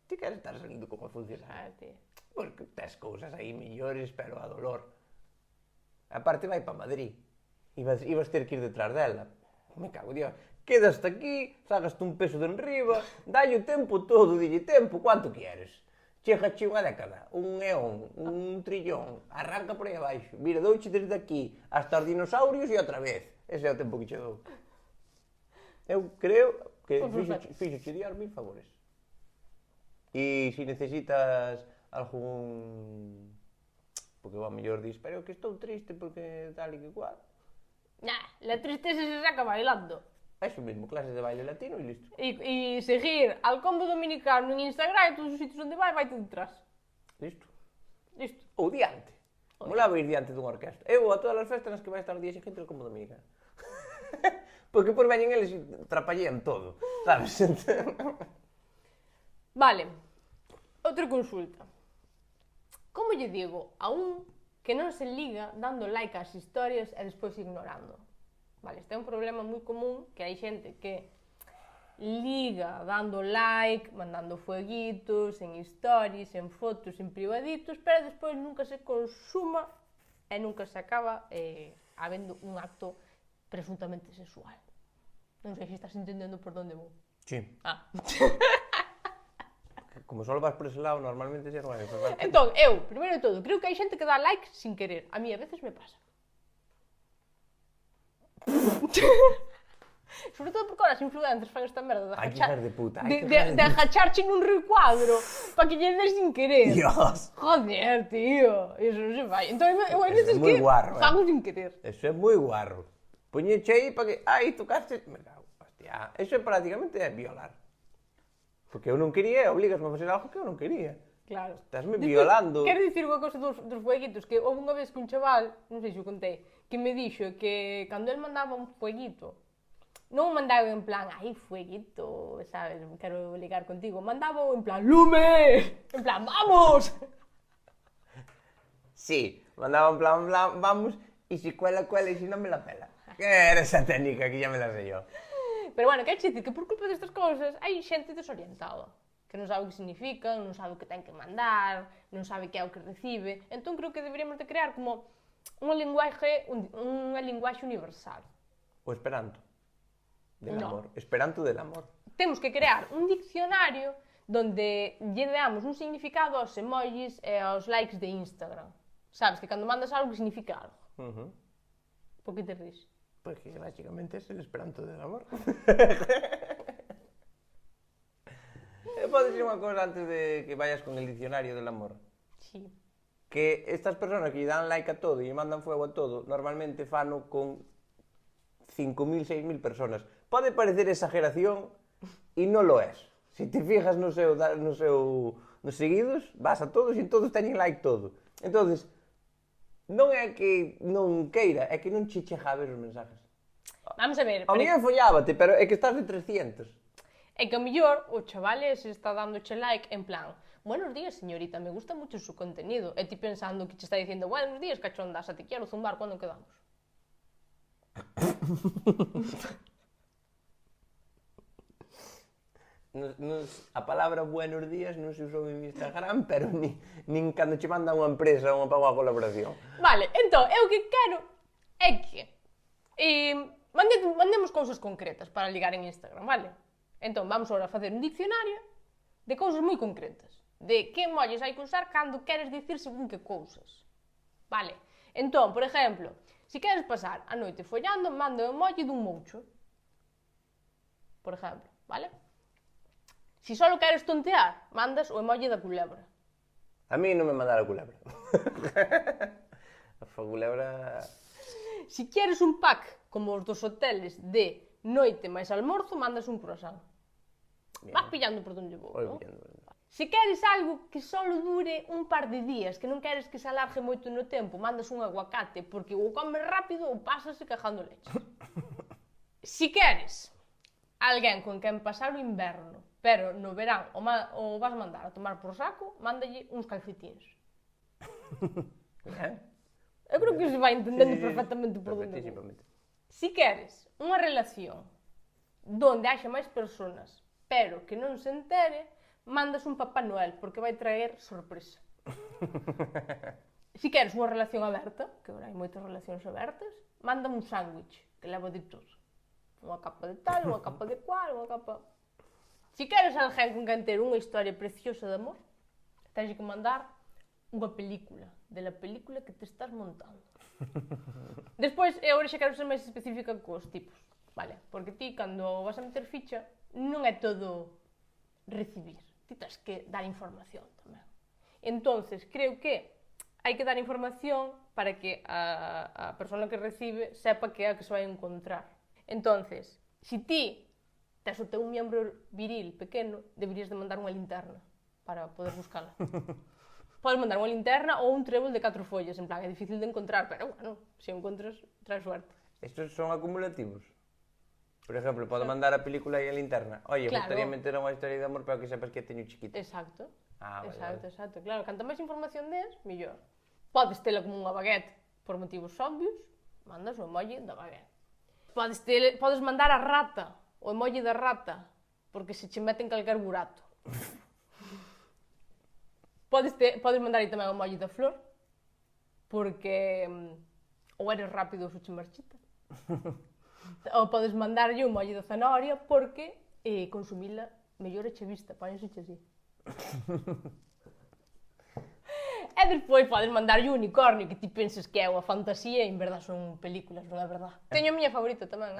Ti queres estar salindo con unha funcionaria? Porque tes cousas aí mellores, pero a dolor. A parte vai para Madrid. Ibas ter que ir detrás dela. Me cago, Dios. Quedas hasta aquí, sagaste un peso de enriba, dalle o tempo todo, dille tempo, cuánto quieres? Chegache unha década, un eón, un trillón, arranca por aí abaixo. Mira, douche desde aquí hasta os dinosaurios e outra vez. Ese é o tempo que che dou. Eu creo que fixoche Dios 1000 favores. E se necesitas algún... Porque ao mellor dis, pero que estou triste porque tal e que cual. Nah, la tristeza se saca bailando. Eso mismo, clases de baile latino e listo. E seguir al combo dominicano en Instagram e todos os sitios onde vai detrás. Listo. Listo. Ou diante. Molaba ir diante dunha orquesta. Eu a todas as festas nas que vai estar o día xente el combo dominicano. Porque por veñen eles e trapallean todo, sabes? Vale. Outra consulta. Como lle digo a un que non se liga dando like ás historias e despois ignorando? Vale, este é un problema moi común, que hai xente que liga dando like, mandando fueguitos, en stories, en fotos, en privaditos, pero despois nunca se consuma e nunca se acaba habendo un acto presuntamente sexual. Non sei se estás entendendo por onde vou. Sí. Ah. Como só vas por ese lado, normalmente xa non hai. Entón, eu, primeiro de todo, creo que hai xente que dá like sin querer. A mí a veces me pasa. Sobre todo porque ahora as influencers fan esta merda de agachar, de agacharche nun recuadro para que lle des sin querer. Dios. Joder, tío, eso non se fai. Entón, eu hai veces que fago sin querer. Eso é moi guarro. Poñeche aí para que, ai, tocaste, me cago, hostia, eso é prácticamente violar. Porque eu non quería, obligasme a facer algo que eu non quería. Claro. Estásme violando. Quero dicir unha cosa dos fueguitos, que houve unha vez que un chaval, non sei se o contei, que me dixo que cando el mandaba un fueguito, non o mandaba en plan, ai, fueguito, sabes, quero ligar contigo, mandaba en plan, lume, en plan, vamos. Sí, mandaba en plan, vamos, e se cuela, e se non me la pela. Que era esa técnica que ya me la sé yo. Pero bueno, quero dicir que por culpa destas cousas hai xente desorientada, que non sabe o que significan, non sabe o que ten que mandar, non sabe que é o que recibe. Entón creo que deberíamos de crear como unha linguaxe universal. O Esperanto. Del amor. Esperanto del amor. Temos que crear un diccionario donde lle deamos un significado aos emojis e aos likes de Instagram. Sabes, que cando mandas algo que significa algo. Por que te ríes? Porque básicamente es el Esperanto del amor. Podes decir unha cosa antes de que vayas con el diccionario del amor? Sí. Que estas personas que lle dan like a todo e lle mandan fuego a todo, normalmente fano con 5.000, 6.000 personas. Pode parecer exageración e non lo es. Se te fijas nos seguidos, vas a todos e todos teñen like todo. Entonces, non é que non queira, é que non che chega a ver os mensajes. Vamos a ver. A mí follábate, pero é que estás de 300. É que a mellor o chaval se está dándoche like en plan, buenos días señorita, me gusta mucho su contenido. E ti pensando que che está diciendo, buenos días cachondas, te quiero zumbar, ¿cuándo quedamos? A palabra buenos días non se usou en Instagram, pero nin cando che manda unha empresa ou para unha colaboración. Vale, entón, eu que quero é que mandemos cousas concretas para ligar en Instagram, vale? Entón, vamos agora a facer un diccionario de cousas moi concretas, de que emojis hai que usar cando queres dicir según que cousas, vale? Entón, por exemplo, se queres pasar a noite follando, manda o emoji dun moucho, por exemplo, vale? Se só queres tontear, mandas o emoji da culebra. A mí non me mandara a culebra. A culebra... Se queres un pack, como os dos hoteles, de noite máis almorzo, mandas un croissant. Vas pillando por onde vou, non? Se queres algo que só dure un par de días, que non queres que se alargue moito no tempo, mandas un aguacate, porque ou comes rápido ou pásase cajando leche. Se queres alguén con quen pasar o inverno, pero no verán o vas mandar a tomar por saco, mándalle uns calcetines. Eu creo que se vai entendendo perfectamente por onde vou. Se queres unha relación donde haxa máis personas, pero que non se entere, mandas un Papá Noel, porque vai traer sorpresa. Se queres unha relación aberta, que agora hai moitas relacións abertas, manda un sándwich, que leva de todo. Unha capa de tal, unha capa de cual, unha capa... Se queres alguén con quen ter unha historia preciosa de amor, tens que mandar unha película, de la película que te estás montando. Despois, eu agora xa quero ser máis específica cos tipos, vale? Porque ti, cando vas a meter ficha, non é todo recibir, ti tens que dar información tamén. Entonces, creo que hai que dar información para que a persona que recibe sepa que é a que se vai encontrar. Entonces, se ti tes o teu miembro viril pequeno, deberías de mandar unha linterna para poder buscala. Podes mandar unha linterna ou un trébol de 4 follas, en plan, é difícil de encontrar, pero, bueno, se encontras, traes suerte. Estos son acumulativos. Por exemplo, podo mandar a película e a linterna. Oye, Claro. gustaría meter unha historia de amor, pero que sepas que teño chiquito. Exacto. Vale, Exacto, vale. exacto. Claro, canto máis información des, mellor. Podes tela como unha baguette por motivos obvios, mandas o emoji da baguette. Podes mandar a rata, o emoji da rata, porque se che mete en calquer burato. Podes mandar aí tamén o emoji da flor, porque ou eres rápido ou se che marchita. Ou podes mandarlle o emoji da zanahoria, porque consumila mellor e che vista, póñense así. E despois podes mandarlle o unicornio, que ti penses que é unha fantasía e en verdad son películas, non é verdad. Teño a miña favorita tamén,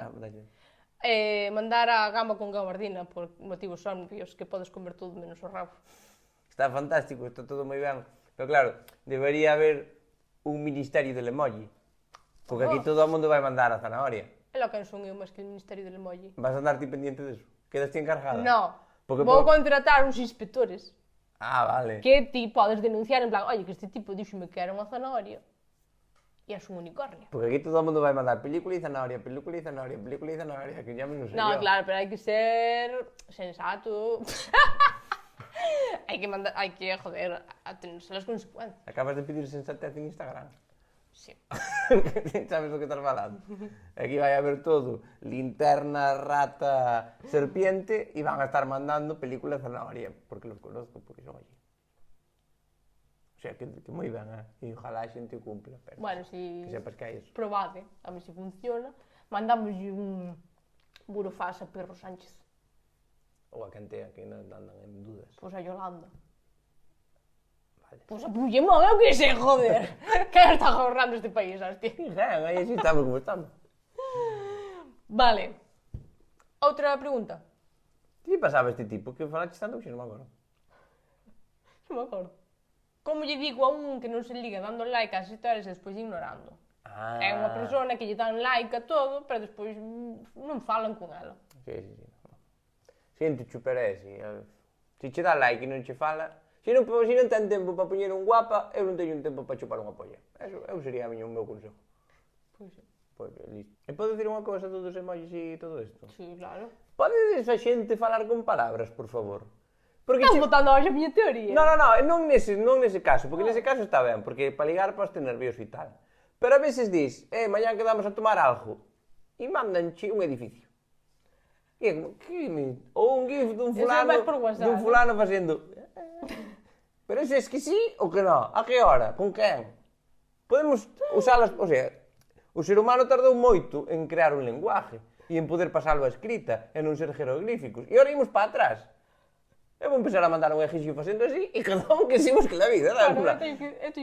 mandar a gamba con gabardina por motivos obvios, que podes comer todo menos o rabo. Está fantástico, está todo moi ben. Pero claro, debería haber un ministerio del emoji. Porque aquí todo o mundo vai mandar a zanahoria. É lo que son eu máis que o ministerio del emoji. Vas a andar ti pendiente deso? Quedas ti encargada? No, Porque vou contratar uns inspectores Ah, vale. que ti podes denunciar en plan, oye, que este tipo díxome que era unha zanahoria e és un unicornio. Porque aquí todo o mundo vai mandar película e zanahoria, película e zanahoria, película e zanahoria, que ya me non sei No, yo. claro, pero hai que ser sensato. hai que, joder, atenerse as consecuencias. Acabas de pedir sensatez en Instagram. Sí. Sabes do que estás falando? Aquí vai haber todo, linterna, rata, serpiente, e van a estar mandando película de zanahoria, porque los conozco, porque son allí. O sea, que moi ben, e ojalá a xente o cumpla, pero Bueno, si que sepas que hai eso. probade, a ver se funciona, mandamos un burofax a Pedro Sánchez, Ou a cantea, que non andan en dudas. pois a Yolanda. Vale. Pois a Puigdemont, eu que sei, joder. Que está gobernando este país, hostia. Ben, aí así estamos como estamos. Vale. Outra pregunta. Que pasaba este tipo? Que falaste tanto que non me acordo. Non me acordo. Como lle digo a un que non se liga dando like ás historias e despois ignorando? Ah. É unha persona que lle dan like a todo, pero despois non falan con ela. Sí. Xente chuperese. Se che dá like e non che fala... Se non ten tempo para poñer un guapa, eu non teño un tempo para chupar unha polla. Eso sería o meu consejo. Pois sí. Pois, listo. E podo dicir unha cousa dos emojis e todo isto? Sí, claro. Podes a xente falar con palabras, por favor? Porque Estás botando hoxe a miña teoría. non nese caso, porque nese caso está ben, porque para ligar podes ter nervioso e tal. Pero a veces dis, mañá quedamos a tomar algo, e mandanche un edificio. E é como, ou un gif dun fulano facendo... Pero eso es que sí ou que non? A que hora? Con quen? Podemos usalas... O sea, o ser humano tardou moito en crear un lenguaje e en poder pasalo a escrita e non ser jeroglíficos. E ahora imos para atrás. Eu vou empezar a mandar un egipcio facendo así e cada un que sigamos que la vida. Claro,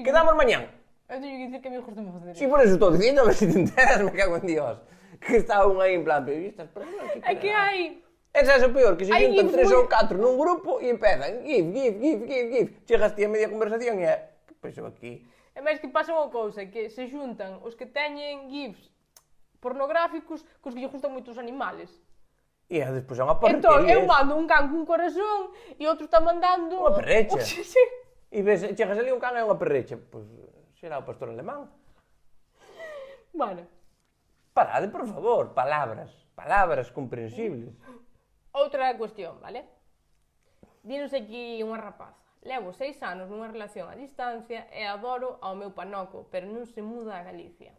Quedamos mañán. Eu teño que dicir que a mí gusta facer Si, por eso estou dicindo, a ver se te enteras, me cago en Dios. Que está un aí en plan, pero estas personas que... É que hai... Esa é o peor, que se Hai juntan gif 3 ou 4 nun grupo e empezan gif. Chegas ti a media conversación e é... Que penso aquí? É máis que pasa unha cousa, que se xuntan os que teñen gifs pornográficos cos que lle gustan moito os animales. E despois é unha Entón, porquería. eu mando un can cun corazón e outro está mandando... Unha perrecha. Sí, sí. E ves, chegas ali un can e unha perrecha. Pois será o pastor alemán. Bueno. Parade, por favor, palabras comprensibles. Outra cuestión, vale? Dinos aquí unha rapaza. Levo 6 anos nunha relación a distancia e adoro ao meu panoco, pero non se muda a Galicia.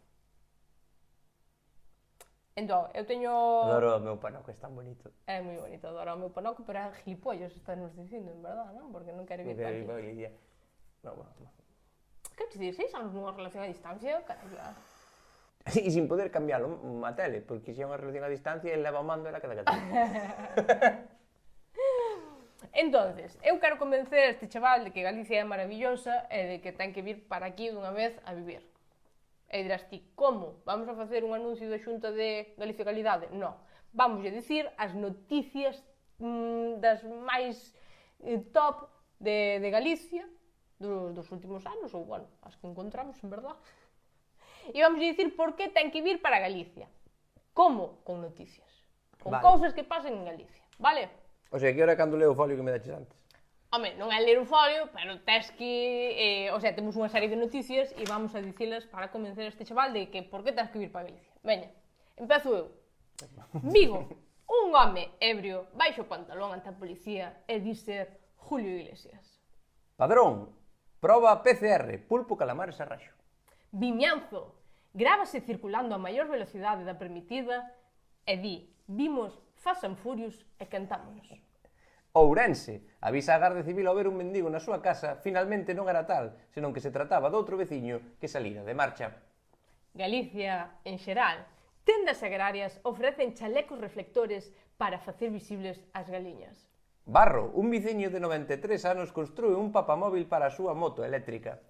Entón, eu teño... Adoro o meu panoco, é tan bonito. É moi bonito, adoro ao meu panoco, pero é gilipollas, está nos dicindo, en verdad, non? Porque non quere vir para aquí. Bueno. Que te dicir, 6 anos nunha relación a distancia? Caramba. E sin poder cambiálo a tele, porque se é unha relación a distancia, ele leva o mando e ela queda quieta. Entonces, eu quero convencer a este chaval de que Galicia é maravillosa e de que ten que vir para aquí dunha vez a vivir. E dirás ti, como? Vamos a facer un anuncio da Xunta de Galicia Calidade? Non. Vamos a dicir as noticias das máis top de Galicia dos últimos anos, ou, bueno, as que encontramos, en verdad. E vamos a dicir por que ten que vir para Galicia. Como? Con noticias. Con cousas que pasen en Galicia, vale? O sea, que ahora cando leo o folio que me daches antes? Home, non é ler o folio, pero tes que... o sea, temos unha serie de noticias e vamos a dicilas para convencer a este chaval de que por que tens que vir para Galicia. Veña, empezo eu. Vigo, un home ebrio baixo o pantalón ante a policía e di ser Julio Iglesias. Padrón, proba PCR, pulpo, calamares e raxo. Vimianzo, grábase circulando a maior velocidade da permitida e di, vimos Fast and Furious e cantámonos. Ourense, avisa a Garda Civil ao ver un mendigo na súa casa, finalmente non era tal, senón que se trataba doutro veciño que salira de marcha. Galicia, en xeral, tendas agrarias ofrecen chalecos reflectores para facer visibles as galiñas. Barro, un veciño de 93 anos construe un papamóvil para a súa moto eléctrica.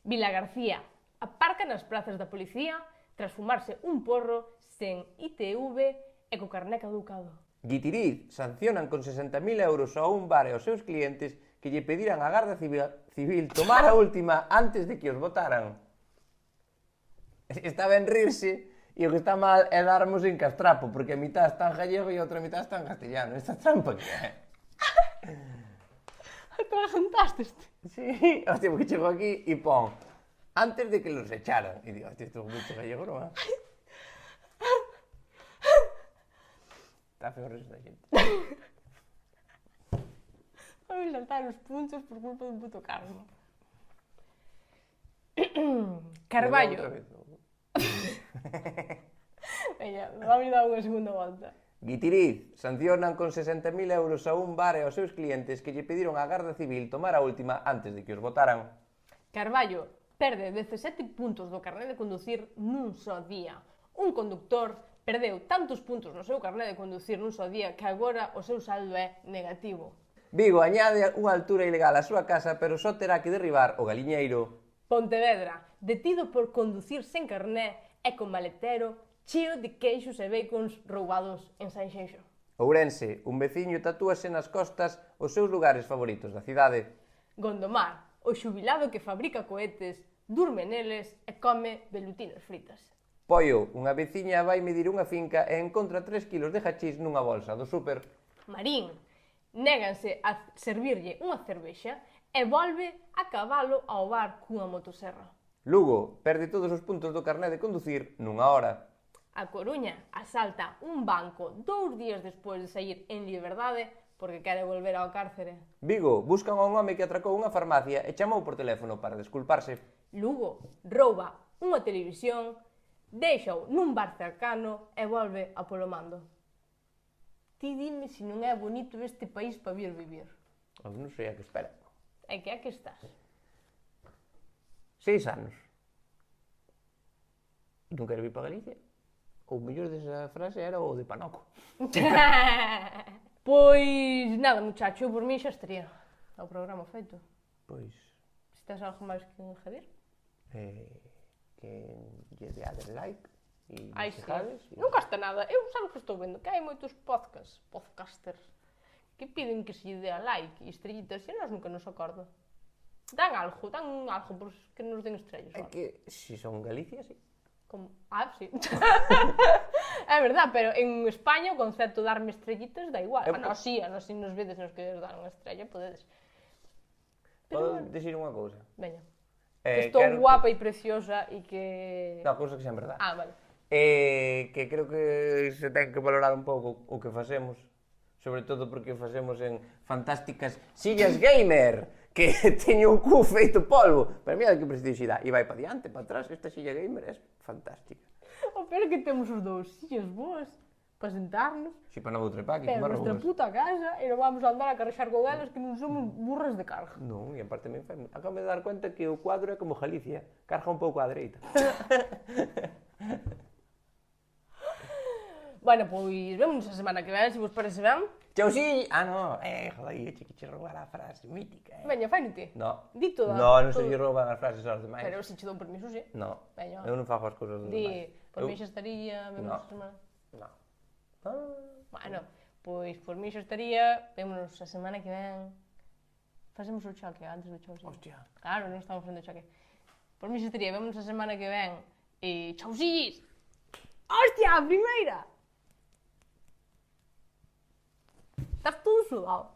Vila García, aparca nas plazas da policía tras fumarse un porro sen ITV e co carné caducado. Guitiriz, sancionan con 60.000 euros a un bar e aos seus clientes que lle pediran á Garda Civil tomar a última antes de que os votaran. Está ben rirse e o que está mal é darmos en castrapo, porque a mitad está en gallego e a outra mitad está en castellano. Esta trampa que é? Atragantaste-te. Sí, hostia, porque chego aquí e pon antes de que los echaran. E digo, hostia, isto é mucho gallego, non é? Está feo resto da xente. Vamos saltar os puntos por culpa dun puto Carlos. Carballo. Veña, vamos dar unha segunda volta. Guitiriz, sancionan con 60.000 euros a un bar e aos seus clientes que lle pediron á Garda Civil tomar a última antes de que os votaran. Carballo perde 17 puntos do carné de conducir nun só día. Un conductor perdeu tantos puntos no seu carné de conducir nun só día que agora o seu saldo é negativo. Vigo añade unha altura ilegal á súa casa, pero só terá que derribar o galiñeiro. Pontevedra, detido por conducir sen carné e con maletero cheo de queixos e bacons roubados en Sanxenxo. Ourense, un veciño tatúase nas costas os seus lugares favoritos da cidade. Gondomar, o xubilado que fabrica cohetes, durme neles e come velutinas fritas. Pollo, unha veciña vai medir unha finca e encontra 3 kilos de hachís nunha bolsa do súper. Marín, néganse a servirlle unha cervexa e volve a cabalo ao bar cunha motoserra. Lugo, perde todos os puntos do carné de conducir nunha hora. A Coruña asalta un banco 2 días despois de sair en liberdade porque quere volver ao cárcere. Vigo, buscan a un home que atracou unha farmacia e chamou por teléfono para desculparse. Lugo, rouba unha televisión, deixa-o nun bar cercano e volve a polo mando. Ti dime se non é bonito este país para vir vivir. Non sei a que espera. É que estás? 6 anos. E non quero vir para Galicia? O mellor desa frase era o de Panoco. Pois nada, muchacho, por mí xa estaría o programa feito. Pois... Se tens algo máis que engadir? Que lle deades like e Ai, sí. xejades. Non gasta nada. Eu sabes que estou vendo que hai moitos podcasters que piden que se lle dea like e estrellitas e nós nunca nos acordo. Dan algo por que nos den estrellas. É que, se son Galicia, sí. Como... Ah, sí. É verdad, pero en España o concepto de darme estrellitas da igual. A nós sí nos vedes nos que dar unha estrella, podedes. Podo dicir unha cousa? Veña. Que estou guapa e preciosa e que... Non, cousa que xa en verdad. Ah, vale. Que creo que se ten que valorar un pouco o que facemos, sobre todo porque o facemos en fantásticas sillas gamer, que teño un cu feito polvo, pero mira que prestixidade, e vai para diante, para atrás, esta silla gamer é fantástica. O pero que temos os dous sillas boas para sentarnos, Si para non vou trepar, que pero como nuestra arrobas. puta casa e non vamos a andar a carrexar con elas que non somos burras de carga. Non, e aparte me fai... Acabo de dar cuenta que o cuadro é como Galicia, carga un pouco á dereita. Bueno, pois vemos a semana que ven, se vos parece ben. Chausiño! Ah, no, joder, que roubar a frase mítica, Veña, fainote. No. Di toda. No, non sei se rouban as frases aos demais. Pero se che dou permiso, sí. No, Veña. eu non fago as cousas dos demais. Di, por mí xa estaría, vemos a semana. No. Bueno, pois por mí xa estaría, vémonos a semana que ven. Facemos o choque antes do chausiño. Hostia. Claro, non estamos facendo o choque. Por mí xa estaría, vémonos a semana que ven. E chausillis! Hostia, a primeira! Estás todo sudado.